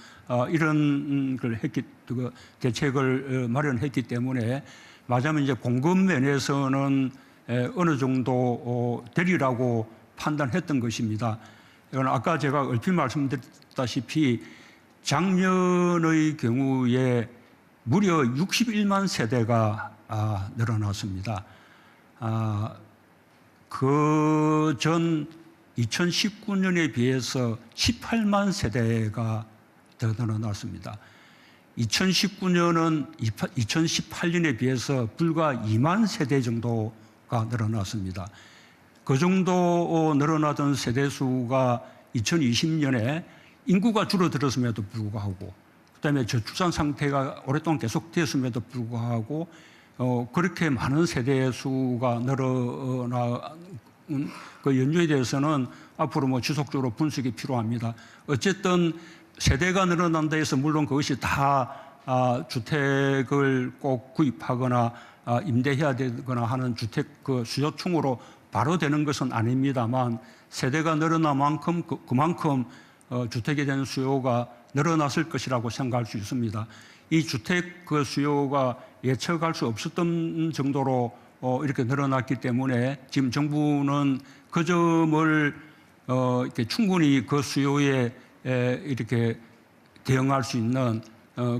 E: 이런 걸 그 대책을 마련했기 때문에 맞으면 이제 공급 면에서는 어느 정도 되리라고 판단했던 것입니다. 이건 아까 제가 얼핏 말씀드렸다시피 작년의 경우에 무려 61만 세대가 늘어났습니다. 그 전 2019년에 비해서 18만 세대가 더 늘어났습니다. 2019년은 2018년에 비해서 불과 2만 세대 정도가 늘어났습니다. 그 정도 늘어나던 세대 수가 2020년에 인구가 줄어들었음에도 불구하고 그다음에 저출산 상태가 오랫동안 계속되었음에도 불구하고 그렇게 많은 세대 수가 늘어난 그 연유에 대해서는 앞으로 뭐 지속적으로 분석이 필요합니다. 어쨌든 세대가 늘어난다 해서 물론 그것이 다 주택을 꼭 구입하거나 임대해야 되거나 하는 주택 그 수요층으로 바로 되는 것은 아닙니다만 세대가 늘어난 만큼 그만큼 주택에 대한 수요가 늘어났을 것이라고 생각할 수 있습니다. 이 주택 그 수요가 예측할 수 없었던 정도로 이렇게 늘어났기 때문에 지금 정부는 그 점을 이렇게 충분히 그 수요에 이렇게 대응할 수 있는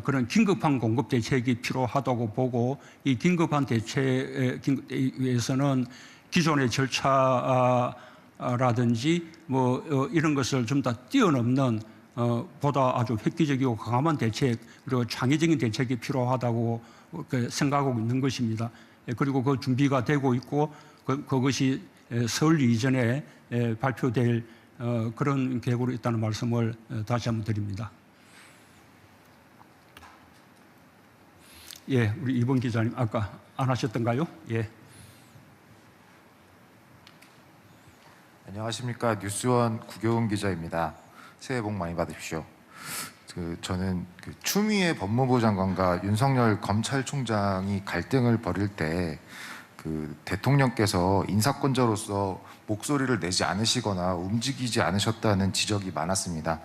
E: 그런 긴급한 공급 대책이 필요하다고 보고 이 긴급한 대책에 위해서는 기존의 절차라든지 뭐 이런 것을 좀 더 뛰어넘는 보다 아주 획기적이고 강함한 대책 그리고 창의적인 대책이 필요하다고 생각하고 있는 것입니다. 그리고 그 준비가 되고 있고 그것이 설 이전에 발표될 그런 계획으로 있다는 말씀을 다시 한번 드립니다. 예, 우리 이번 기자님 아까 안 하셨던가요? 예.
A: 안녕하십니까. 뉴스원 구교훈 기자입니다. 새해 복 많이 받으십시오. 저는 추미애 법무부 장관과 윤석열 검찰총장이 갈등을 벌일 때 대통령께서 인사권자로서 목소리를 내지 않으시거나 움직이지 않으셨다는 지적이 많았습니다.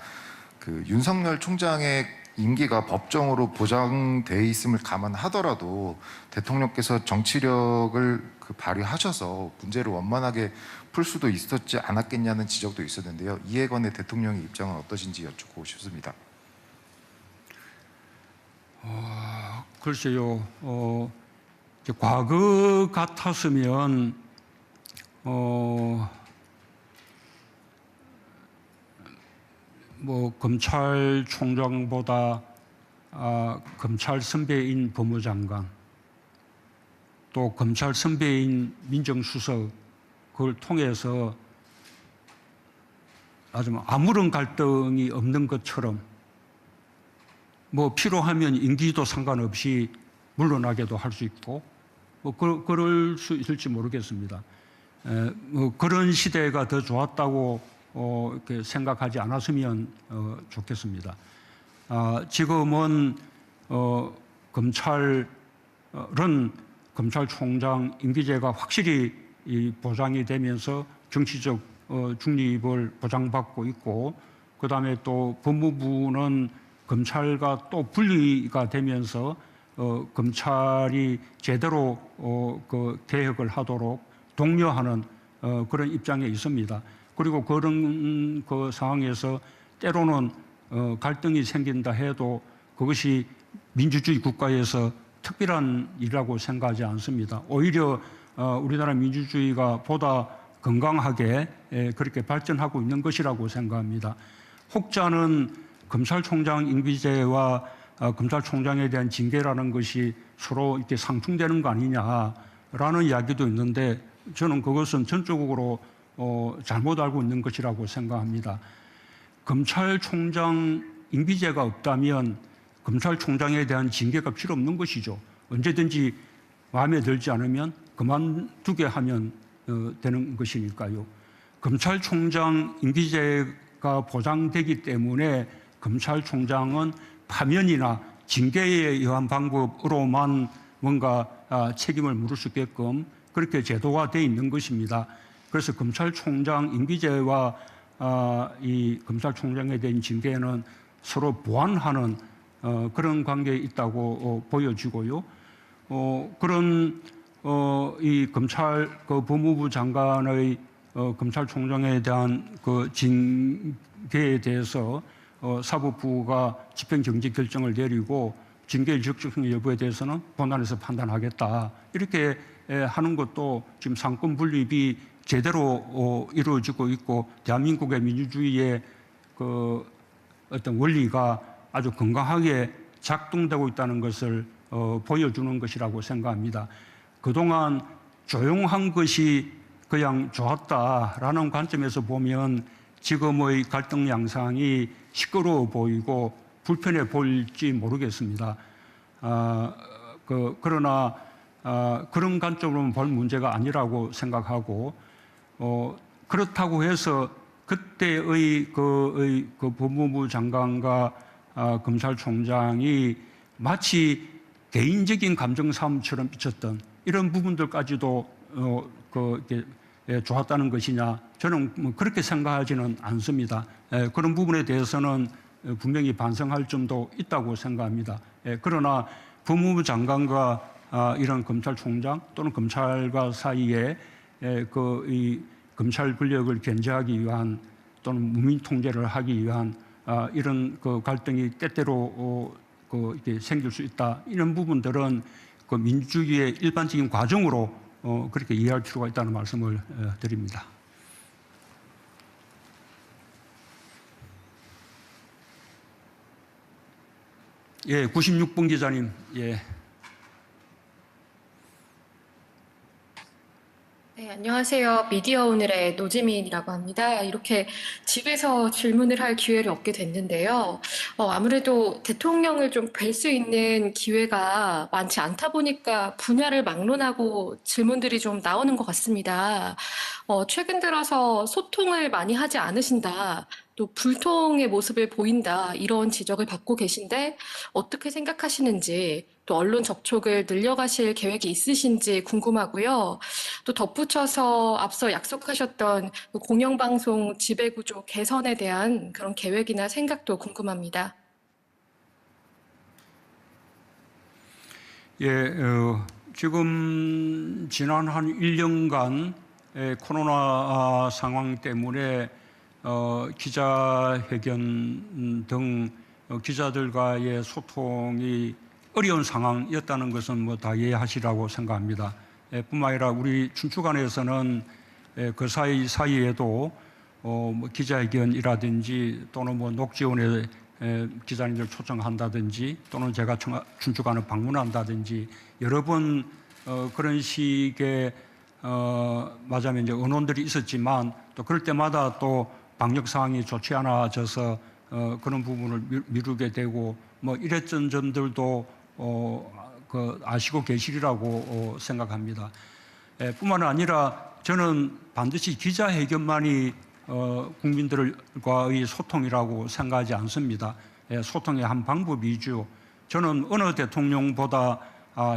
A: 윤석열 총장의 임기가 법정으로 보장돼 있음을 감안하더라도 대통령께서 정치력을 발휘하셔서 문제를 원만하게 풀 수도 있었지 않았겠냐는 지적도 있었는데요. 이에 관해 대통령의 입장은 어떠신지 여쭙고 싶습니다.
E: 글쎄요. 과거 같았으면 뭐 검찰총장보다 검찰 선배인 법무장관 또 검찰 선배인 민정수석 그걸 통해서 아주 아무런 갈등이 없는 것처럼 뭐 필요하면 임기도 상관없이 물러나게도 할 수 있고 뭐 그럴 수 있을지 모르겠습니다. 뭐 그런 시대가 더 좋았다고 이렇게 생각하지 않았으면 좋겠습니다. 지금은 검찰은 검찰총장 임기제가 확실히 보장이 되면서 정치적 중립을 보장받고 있고 그다음에 또 법무부는 검찰과 또 분리가 되면서 검찰이 제대로 그 개혁을 하도록 독려하는 그런 입장에 있습니다. 그리고 그런 그 상황에서 때로는 갈등이 생긴다 해도 그것이 민주주의 국가에서 특별한 일이라고 생각하지 않습니다. 오히려 우리나라 민주주의가 보다 건강하게 그렇게 발전하고 있는 것이라고 생각합니다. 혹자는 검찰총장 임기제와 검찰총장에 대한 징계라는 것이 서로 이렇게 상충되는 거 아니냐라는 이야기도 있는데 저는 그것은 전적으로 잘못 알고 있는 것이라고 생각합니다. 검찰총장 임기제가 없다면 검찰총장에 대한 징계가 필요 없는 것이죠. 언제든지 마음에 들지 않으면 그만두게 하면 되는 것이니까요. 검찰총장 임기제가 보장되기 때문에 검찰총장은 파면이나 징계에 의한 방법으로만 뭔가 책임을 물을 수 있게끔 그렇게 제도화되어 있는 것입니다. 그래서 검찰총장 임기제와 이 검찰총장에 대한 징계는 서로 보완하는 그런 관계에 있다고 보여지고요. 그런 이 검찰 법무부 장관의 검찰총장에 대한 그 징계에 대해서 사법부가 집행정지 결정을 내리고 징계의 적정성 여부에 대해서는 본안에서 판단하겠다. 이렇게 하는 것도 지금 상권 분립이 제대로 이루어지고 있고 대한민국의 민주주의의 그 어떤 원리가 아주 건강하게 작동되고 있다는 것을 보여주는 것이라고 생각합니다. 그동안 조용한 것이 그냥 좋았다라는 관점에서 보면 지금의 갈등 양상이 시끄러워 보이고 불편해 보일지 모르겠습니다. 그러나 그런 관점으로는 볼 문제가 아니라고 생각하고 그렇다고 해서 그때의 그 법무부 장관과 검찰총장이 마치 개인적인 감정 싸움처럼 비쳤던 이런 부분들까지도 좋았다는 것이냐, 저는 뭐 그렇게 생각하지는 않습니다. 그런 부분에 대해서는 분명히 반성할 점도 있다고 생각합니다. 그러나 법무부 장관과 이런 검찰총장 또는 검찰과 사이에 이 검찰 권력을 견제하기 위한 또는 무민 통제를 하기 위한 이런 그 갈등이 때때로 이렇게 생길 수 있다. 이런 부분들은 그 민주주의의 일반적인 과정으로 그렇게 이해할 필요가 있다는 말씀을 드립니다. 예, 96번 기자님. 예.
C: 네, 안녕하세요. 미디어 오늘의 노지민이라고 합니다. 이렇게 집에서 질문을 할 기회를 얻게 됐는데요. 아무래도 대통령을 좀 뵐 수 있는 기회가 많지 않다 보니까 분야를 막론하고 질문들이 좀 나오는 것 같습니다. 최근 들어서 소통을 많이 하지 않으신다. 또 불통의 모습을 보인다. 이런 지적을 받고 계신데 어떻게 생각하시는지, 또 언론 접촉을 늘려가실 계획이 있으신지 궁금하고요. 또 덧붙여서 앞서 약속하셨던 공영방송 지배구조 개선에 대한 그런 계획이나 생각도 궁금합니다.
E: 예, 지금 지난 한 1년간 코로나 상황 때문에 기자회견 등 기자들과의 소통이 어려운 상황이었다는 것은 뭐 다 이해하시라고 생각합니다. 뿐만 아니라 우리 춘추관에서는 그 사이에도 뭐 기자회견이라든지 또는 뭐 녹지원에 기자님들 초청한다든지 또는 제가 춘추관을 방문한다든지 여러 번 그런 식의 맞아면 이제 언론들이 있었지만 또 그럴 때마다 또 방역 상황이 좋지 않아져서 그런 부분을 미루게 되고 뭐 이랬던 점들도 아시고 계시리라고 생각합니다. 뿐만 아니라 저는 반드시 기자회견만이 국민들과의 소통이라고 생각하지 않습니다. 소통의 한 방법이죠. 저는 어느 대통령보다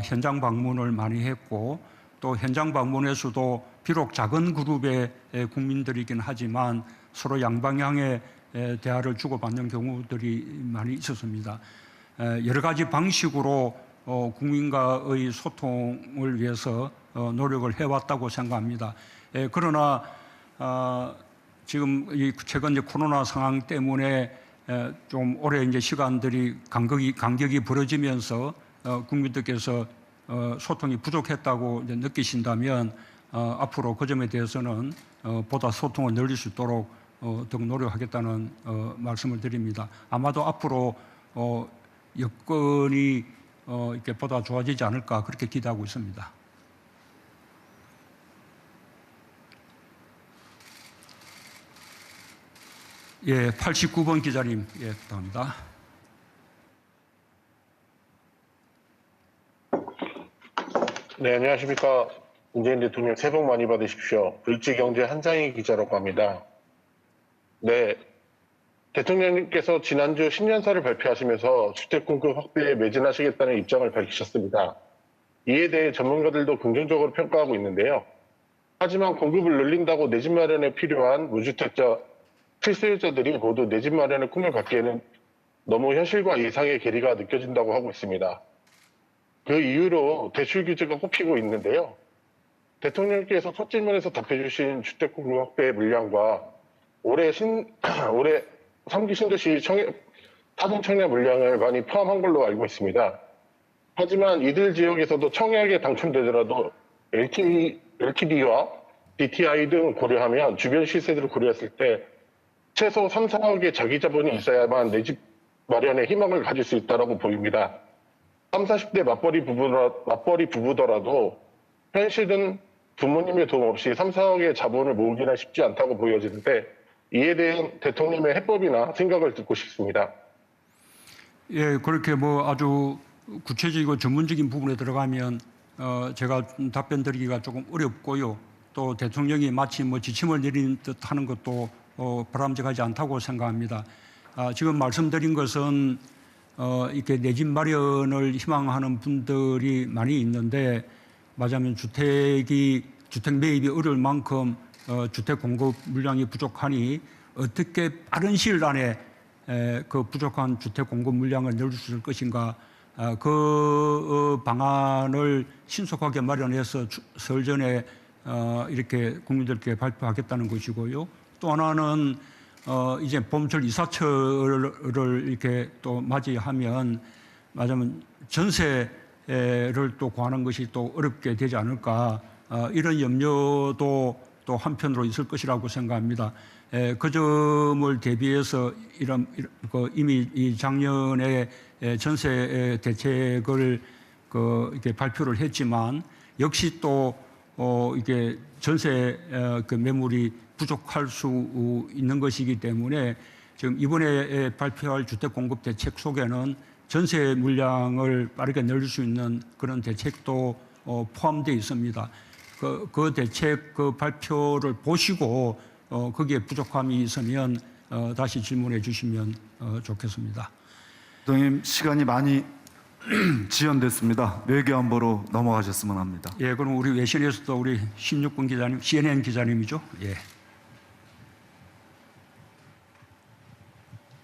E: 현장 방문을 많이 했고 또 현장 방문에서도 비록 작은 그룹의 국민들이긴 하지만 서로 양방향의 대화를 주고받는 경우들이 많이 있었습니다. 여러 가지 방식으로 국민과의 소통을 위해서 노력을 해왔다고 생각합니다. 그러나 지금 최근 코로나 상황 때문에 좀 오래 이제 시간들이 간격이 벌어지면서 국민들께서 소통이 부족했다고 이제 느끼신다면 앞으로 그 점에 대해서는 보다 소통을 늘릴 수 있도록 더 노력하겠다는 말씀을 드립니다. 아마도 앞으로 여건이 이렇게 보다 좋아지지 않을까 그렇게 기대하고 있습니다. 예, 89번 기자님, 예, 부탁합니다.
D: 네, 안녕하십니까. 문재인 대통령 새해 복 많이 받으십시오. 을지경제 한상희 기자라고 합니다. 네, 대통령님께서 지난주 신년사를 발표하시면서 주택 공급 확대에 매진하시겠다는 입장을 밝히셨습니다. 이에 대해 전문가들도 긍정적으로 평가하고 있는데요. 하지만 공급을 늘린다고 내 집 마련에 필요한 무주택자, 실수요자들이 모두 내 집 마련의 꿈을 갖기에는 너무 현실과 이상의 괴리가 느껴진다고 하고 있습니다. 그 이유로 대출 규제가 꼽히고 있는데요. 대통령께서 첫 질문에서 답해주신 주택 공급 확대의 물량과 올해 3기 신도시 타동 청약 물량을 많이 포함한 걸로 알고 있습니다. 하지만 이들 지역에서도 청약에 당첨되더라도 LTV와 DTI 등 고려하면 주변 시세들을 고려했을 때 최소 3, 4억의 자기 자본이 있어야만 내 집 마련에 희망을 가질 수 있다고 보입니다. 30, 40대 맞벌이 부부더라도 현실은 부모님의 도움 없이 3, 4억의 자본을 모으기는 쉽지 않다고 보여지는데 이에 대한 대통령의 해법이나 생각을 듣고 싶습니다.
E: 예, 그렇게 뭐 아주 구체적이고 전문적인 부분에 들어가면 제가 답변 드리기가 조금 어렵고요. 또 대통령이 마치 뭐 지침을 내리는 듯 하는 것도 바람직하지 않다고 생각합니다. 지금 말씀드린 것은 이렇게 내 집 마련을 희망하는 분들이 많이 있는데 맞으면 주택 매입이 어려울 만큼 주택 공급 물량이 부족하니 어떻게 빠른 시일 안에 그 부족한 주택 공급 물량을 늘릴 수 있을 것인가 그 방안을 신속하게 마련해서 설 전에 이렇게 국민들께 발표하겠다는 것이고요. 또 하나는 이제 봄철 이사철을 이렇게 또 맞이하면 맞으면 전세를 또 구하는 것이 또 어렵게 되지 않을까 이런 염려도 또 한편으로 있을 것이라고 생각합니다. 그 점을 대비해서 이미 이 작년에 전세 대책을 이렇게 발표를 했지만 역시 또 이게 전세 매물이 부족할 수 있는 것이기 때문에 지금 이번에 발표할 주택 공급 대책 속에는 전세 물량을 빠르게 늘릴 수 있는 그런 대책도 포함되어 있습니다. 그 대책 발표를 보시고 거기에 부족함이 있으면 다시 질문해 주시면 좋겠습니다.
O: 대통령 시간이 많이 지연됐습니다. 외교안보로 넘어가셨으면 합니다.
E: 예, 그럼 우리 외신에서도 우리 16분 기자님, CNN 기자님이죠. 예.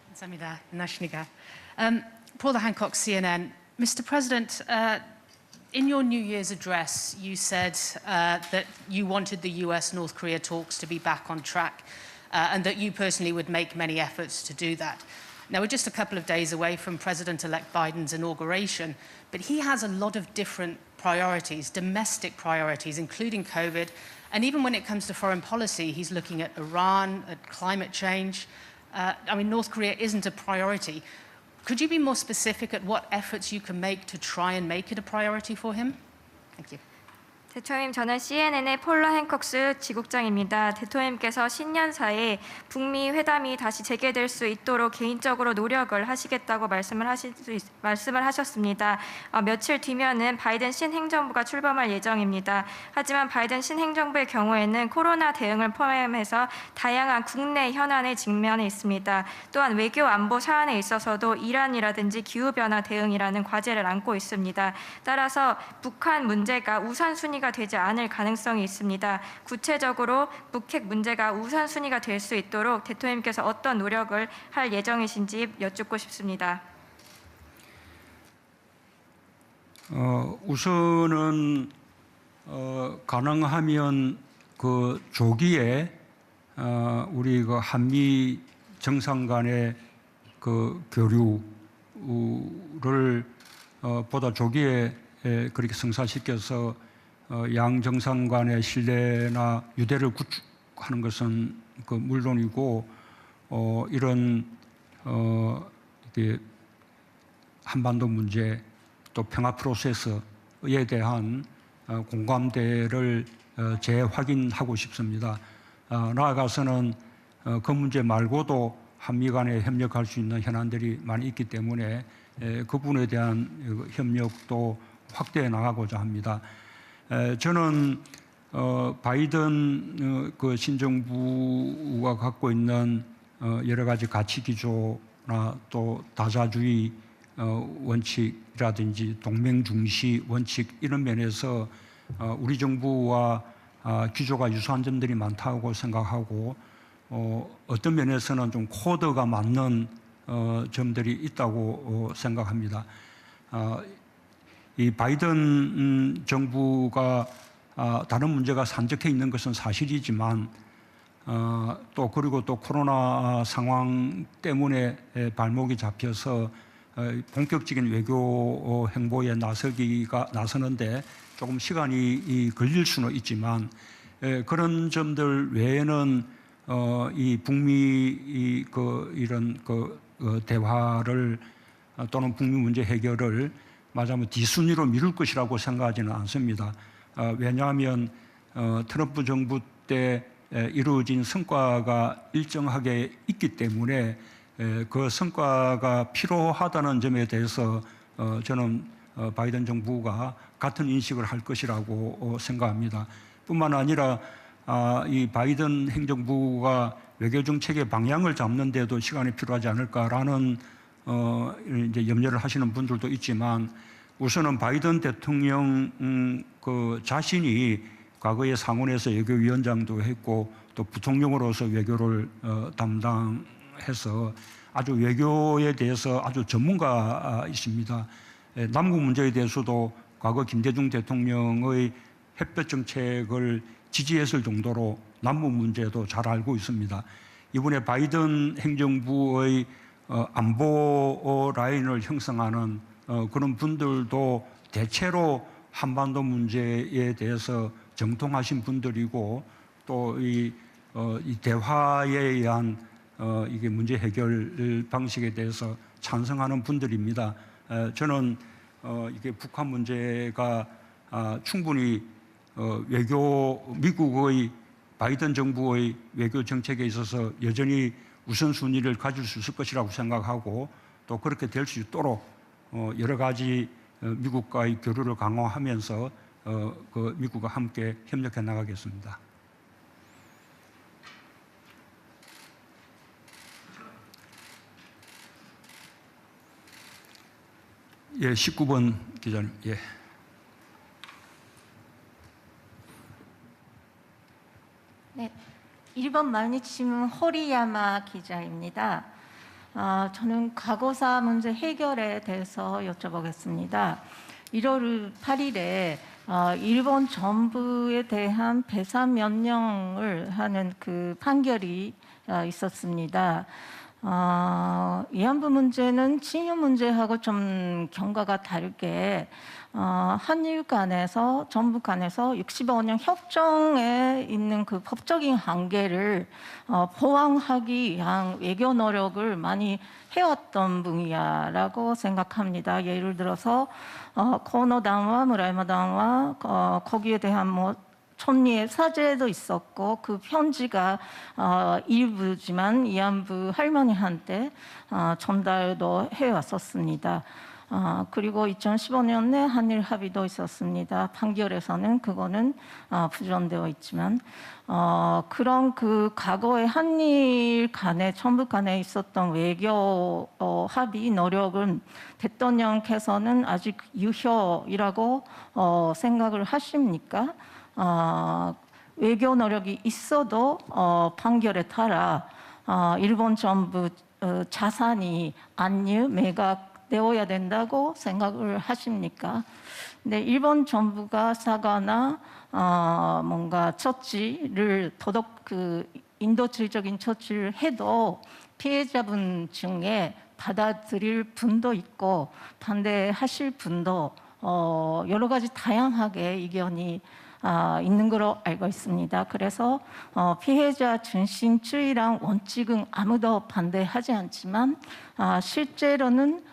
F: 감사합니다. 안녕하십니까. Paula Hancock, CNN. Mr. President, in your New Year's address, you said that you wanted the US-North Korea talks to be back on track and that you personally would make many efforts to do that. Now, we're just a couple of days away from President-elect Biden's inauguration, but he has a lot of different priorities, domestic priorities, including COVID. And even when it comes to foreign policy, he's looking at Iran, at climate change. North Korea isn't a priority. Could you be more specific at what efforts you can make to try and make it a priority for him? Thank you.
K: 대통령님, 저는 CNN의 폴라 행콕스 지국장입니다. 대통령님께서 신년사에 북미 회담이 다시 재개될 수 있도록 개인적으로 노력을 하시겠다고 말씀을 하셨습니다. 며칠 뒤면은 바이든 신행정부가 출범할 예정입니다. 하지만 바이든 신행정부의 경우에는 코로나 대응을 포함해서 다양한 국내 현안에 직면해 있습니다. 또한 외교 안보 사안에 있어서도 이란이라든지 기후변화 대응이라는 과제를 안고 있습니다. 따라서 북한 문제가 우선순위가 되지 않을 가능성이 있습니다. 구체적으로 북핵 문제가 우선순위가 될 수 있도록 대통령님께서 어떤 노력을 할 예정이신지 여쭙고 싶습니다.
E: 우선은 가능하면 그 조기에 우리 그 한미 정상 간의 그 교류를 보다 조기에 그렇게 성사시켜서 양 정상 간의 신뢰나 유대를 구축하는 것은 그 물론이고 이런 이렇게 한반도 문제 또 평화 프로세스에 대한 공감대를 재확인하고 싶습니다. 나아가서는 그 문제 말고도 한미 간에 협력할 수 있는 현안들이 많이 있기 때문에 그 부분에 대한 협력도 확대해 나가고자 합니다. 저는 바이든 그 신정부가 갖고 있는 여러 가지 가치 기조나 또 다자주의 원칙이라든지 동맹 중시 원칙 이런 면에서 우리 정부와 기조가 유사한 점들이 많다고 생각하고 어떤 면에서는 좀 코드가 맞는 점들이 있다고 생각합니다. 이 바이든 정부가 다른 문제가 산적해 있는 것은 사실이지만 또 그리고 또 코로나 상황 때문에 발목이 잡혀서 본격적인 외교 행보에 나서는데 조금 시간이 걸릴 수는 있지만 그런 점들 외에는 이 북미 이런 대화를 또는 북미 문제 해결을 말하자면 뒷순위로 미룰 것이라고 생각하지는 않습니다. 왜냐하면 트럼프 정부 때 이루어진 성과가 일정하게 있기 때문에 그 성과가 필요하다는 점에 대해서 저는 바이든 정부가 같은 인식을 할 것이라고 생각합니다. 뿐만 아니라 이 바이든 행정부가 외교 정책의 방향을 잡는 데도 시간이 필요하지 않을까라는 이제 염려를 하시는 분들도 있지만 우선은 바이든 대통령 그 자신이 과거에 상원에서 외교위원장도 했고 또 부통령으로서 외교를 담당해서 아주 외교에 대해서 아주 전문가이십니다. 남북 문제에 대해서도 과거 김대중 대통령의 햇볕 정책을 지지했을 정도로 남북 문제도 잘 알고 있습니다. 이번에 바이든 행정부의 안보 라인을 형성하는 그런 분들도 대체로 한반도 문제에 대해서 정통하신 분들이고 또 이 대화에 의한 이게 문제 해결 방식에 대해서 찬성하는 분들입니다. 저는 이게 북한 문제가 충분히 미국의 바이든 정부의 외교 정책에 있어서 여전히 우선순위를 가질 수 있을 것이라고 생각하고 또 그렇게 될 수 있도록 여러 가지 미국과의 교류를 강화하면서 그 미국과 함께 협력해 나가겠습니다. 예, 19번 기자님. 예.
G: 네, 1번毎日新聞 호리야마 기자입니다. 저는 과거사 문제 해결에 대해서 여쭤보겠습니다. 1월 8일에 일본 정부에 대한 배상 명령을 하는 그 판결이 있었습니다. 위안부 문제는 친유 문제하고 좀 경과가 다르게 한일 간에서 정부 간에서 65년 협정에 있는 그 법적인 한계를 보완하기 위한 외교 노력을 많이 해왔던 분야라고 생각합니다. 예를 들어서 코노단과 무라야마단과 거기에 대한 뭐 촌리의 사죄도 있었고 그 편지가 일부지만 위안부 할머니한테 전달도 해왔었습니다. 그리고 2015년에 한일 합의도 있었습니다. 판결에서는 그거는 부정되어 있지만 그런 그 과거의 한일 간에 정부 간에 있었던 외교 합의 노력은 대통령께서는 아직 유효이라고 생각을 하십니까? 외교 노력이 있어도 판결에 따라 일본 정부 자산이 압류, 매각되어야 된다고 생각을 하십니까? 네, 일본 정부가 사과나 뭔가 처치를 더더욱 그 인도주의적인 처치를 해도 피해자분 중에 받아들일 분도 있고 반대하실 분도 여러 가지 다양하게 의견이 있는 걸로 알고 있습니다. 그래서 피해자 중심주의란 원칙은 아무도 반대하지 않지만 실제로는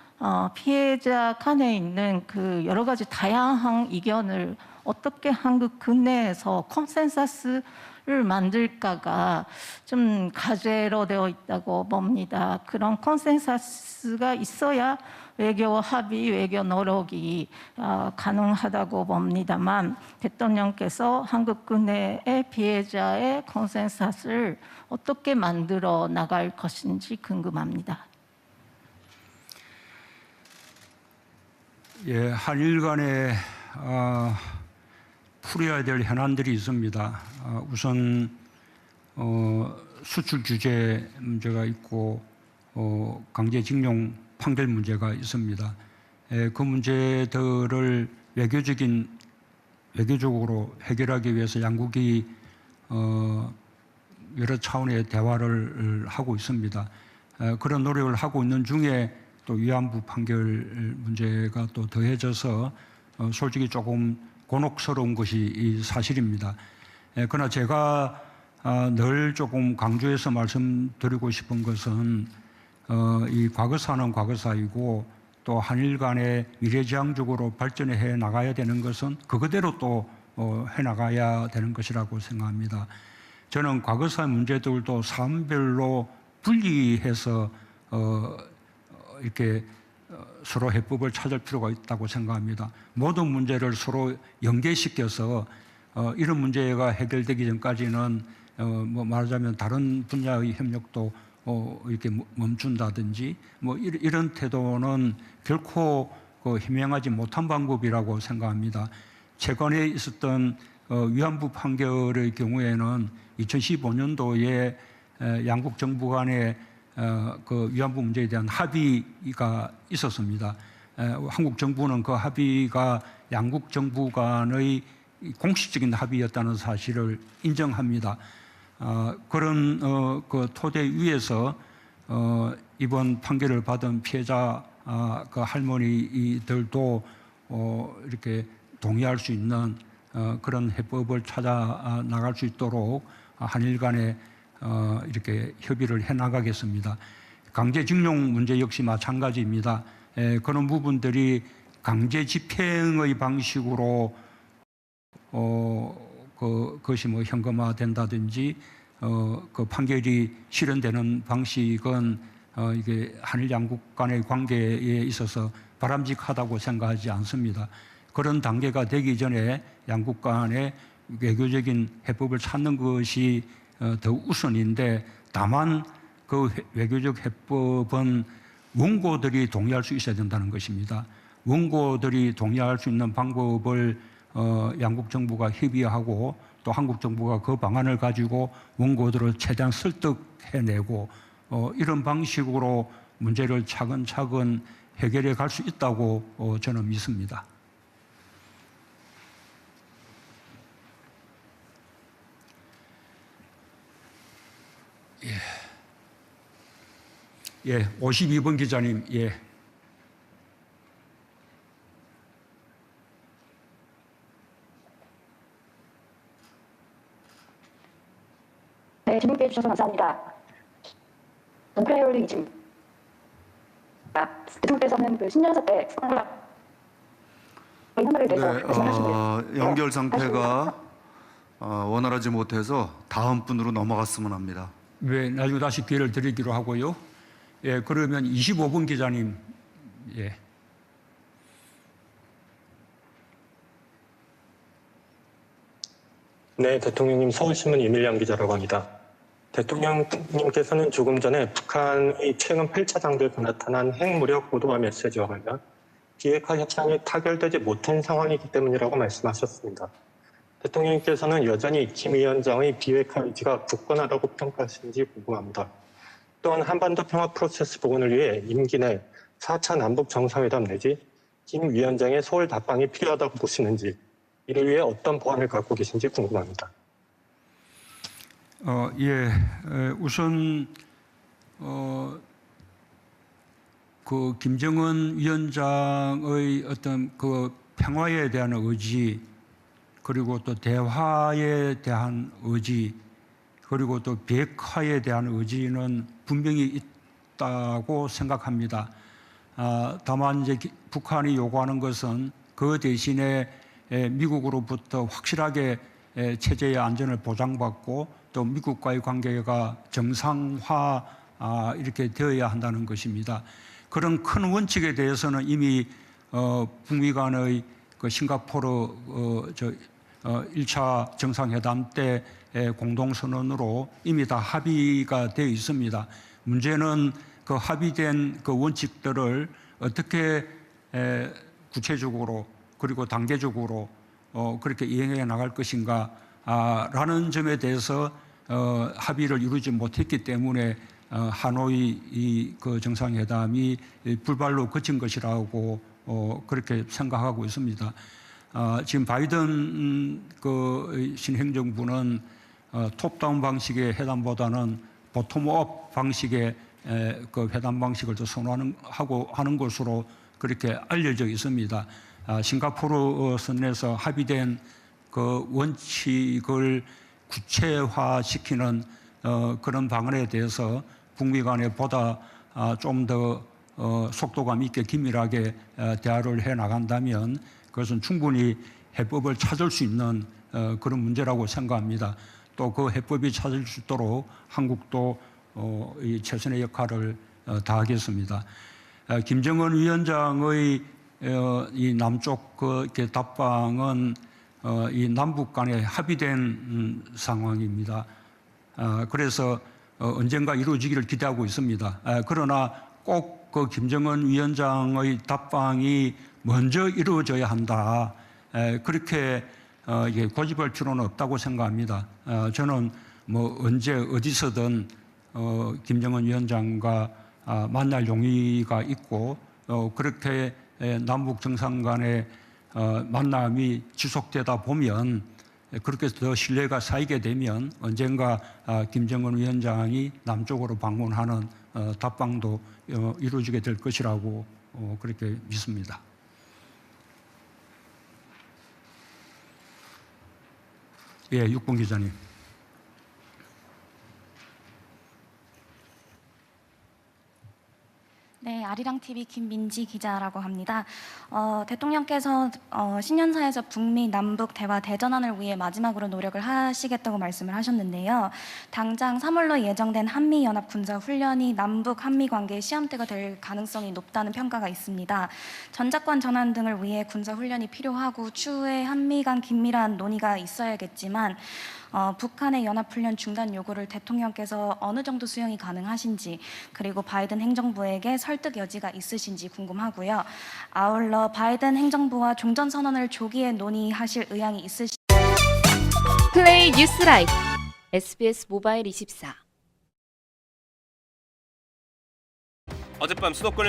G: 피해자 간에 있는 그 여러 가지 다양한 의견을 어떻게 한국 국내에서 컨센서스를 만들까가 좀 과제로 되어 있다고 봅니다. 그런 컨센서스가 있어야 외교 합의, 외교 노력이 가능하다고 봅니다만 대통령께서 한국 군내의 피해자의 컨센서스를 어떻게 만들어 나갈 것인지 궁금합니다.
E: 예, 한일 간에 풀어야 될 현안들이 있습니다. 우선 수출 규제 문제가 있고 강제징용 판결 문제가 있습니다. 그 문제들을 외교적으로 해결하기 위해서 양국이 여러 차원의 대화를 하고 있습니다. 그런 노력을 하고 있는 중에 또 위안부 판결 문제가 또 더해져서 솔직히 조금 곤혹스러운 것이 사실입니다. 그러나 제가 늘 조금 강조해서 말씀드리고 싶은 것은 이 과거사는 과거사이고 또 한일 간에 미래지향적으로 발전해 나가야 되는 것은 그거대로 또 해나가야 되는 것이라고 생각합니다. 저는 과거사 문제들도 사안별로 분리해서 이렇게 서로 해법을 찾을 필요가 있다고 생각합니다. 모든 문제를 서로 연계시켜서 이런 문제가 해결되기 전까지는 뭐 말하자면 다른 분야의 협력도 이렇게 멈춘다든지 뭐 이런 태도는 결코 희망하지 못한 방법이라고 생각합니다. 최근에 있었던 위안부 판결의 경우에는 2015년도에 양국 정부 간에 그 위안부 문제에 대한 합의가 있었습니다. 한국 정부는 그 합의가 양국 정부 간의 공식적인 합의였다는 사실을 인정합니다. 그런 그 토대 위에서 이번 판결을 받은 피해자 그 할머니들도 이렇게 동의할 수 있는 그런 해법을 찾아 나갈 수 있도록 한일 간에 이렇게 협의를 해나가겠습니다. 강제징용 문제 역시 마찬가지입니다. 그런 부분들이 강제 집행의 방식으로 그것이 뭐 현금화된다든지 그 판결이 실현되는 방식은 이게 한일 양국 간의 관계에 있어서 바람직하다고 생각하지 않습니다. 그런 단계가 되기 전에 양국 간의 외교적인 해법을 찾는 것이 더 우선인데 다만 그 외교적 해법은 원고들이 동의할 수 있어야 된다는 것입니다. 원고들이 동의할 수 있는 방법을 양국 정부가 협의하고 또 한국 정부가 그 방안을 가지고 원고들을 최대한 설득해내고 이런 방식으로 문제를 차근차근 해결해 갈 수 있다고 저는 믿습니다. 예, 52번 기자님, 예.
H: 네, 질문해 주셔서 감사합니다. 은폐율이즘. 대통령께서는 그 신년사 때 현안에 대해서 말씀하셨는데
O: 연결 상태가 원활하지 못해서 다음 분으로 넘어갔으면 합니다.
E: 네, 나중에 다시 기회를 드리기로 하고요. 예, 그러면 25번 기자님, 예.
I: 네, 대통령님 서울신문 이밀양 기자라고 합니다. 대통령님께서는 조금 전에 북한의 최근 8차 장벽에 나타난 핵무력 보도와 메시지와 관련 비핵화 협상이 타결되지 못한 상황이기 때문이라고 말씀하셨습니다. 대통령님께서는 여전히 김 위원장의 비핵화 의지가 굳건하다고 평가하시는지 궁금합니다. 또한 한반도 평화 프로세스 복원을 위해 임기 내 4차 남북 정상회담 내지 김 위원장의 서울 답방이 필요하다고 보시는지 이를 위해 어떤 보완을 갖고 계신지 궁금합니다.
E: 예, 우선 그 김정은 위원장의 어떤 그 평화에 대한 의지, 그리고 또 대화에 대한 의지, 그리고 또 비핵화에 대한 의지는 분명히 있다고 생각합니다. 다만 이제 북한이 요구하는 것은 그 대신에 미국으로부터 확실하게 체제의 안전을 보장받고 또 미국과의 관계가 정상화 이렇게 되어야 한다는 것입니다. 그런 큰 원칙에 대해서는 이미 북미 간의 그 싱가포르 1차 정상회담 때 공동선언으로 이미 다 합의가 되어 있습니다. 문제는 그 합의된 그 원칙들을 어떻게 구체적으로 그리고 단계적으로 그렇게 이행해 나갈 것인가 라는 점에 대해서 합의를 이루지 못했기 때문에 하노이 그 정상회담이 불발로 그친 것이라고 그렇게 생각하고 있습니다. 지금 바이든 그 신행정부는 톱다운 방식의 회담보다는 보톰업 방식의 그 회담 방식을 더 하는 것으로 그렇게 알려져 있습니다. 싱가포르 선에서 합의된 그 원칙을 구체화시키는 그런 방안에 대해서 북미 간에 보다 좀 더 속도감 있게 긴밀하게 대화를 해 나간다면 그것은 충분히 해법을 찾을 수 있는 그런 문제라고 생각합니다. 또 그 해법이 찾을 수 있도록 한국도 이 최선의 역할을 다하겠습니다. 김정은 위원장의 이 남쪽 그 답방은 이 남북 간에 합의된 상황입니다. 그래서 언젠가 이루어지기를 기대하고 있습니다. 그러나 꼭 그 김정은 위원장의 답방이 먼저 이루어져야 한다. 그렇게 고집할 필요는 없다고 생각합니다. 저는 뭐 언제 어디서든 김정은 위원장과 만날 용의가 있고 그렇게 남북 정상 간의 만남이 지속되다 보면 그렇게 더 신뢰가 쌓이게 되면 언젠가 김정은 위원장이 남쪽으로 방문하는 답방도 이루어지게 될 것이라고 그렇게 믿습니다. 예, 6번 기자님.
J: 네, 아리랑TV 김민지 기자라고 합니다. 대통령께서 신년사에서 북미 남북 대화 대전환을 위해 마지막으로 노력을 하시겠다고 말씀을 하셨는데요. 당장 3월로 예정된 한미연합 군사훈련이 남북 한미 관계의 시험대가 될 가능성이 높다는 평가가 있습니다. 전작권 전환 등을 위해 군사훈련이 필요하고 추후에 한미 간 긴밀한 논의가 있어야겠지만 북한의 연합훈련 중단 요구를 대통령께서 어느 정도 수용이 가능하신지 그리고 바이든 행정부에게 설득 여지가 있으신지 궁금하고요. 아울러 바이든 행정부와 종전선언을 조기에 논의하실 의향이 있으신지
L: 플레이 뉴스 라이브 SBS 모바일 24
B: 어젯밤 수도권을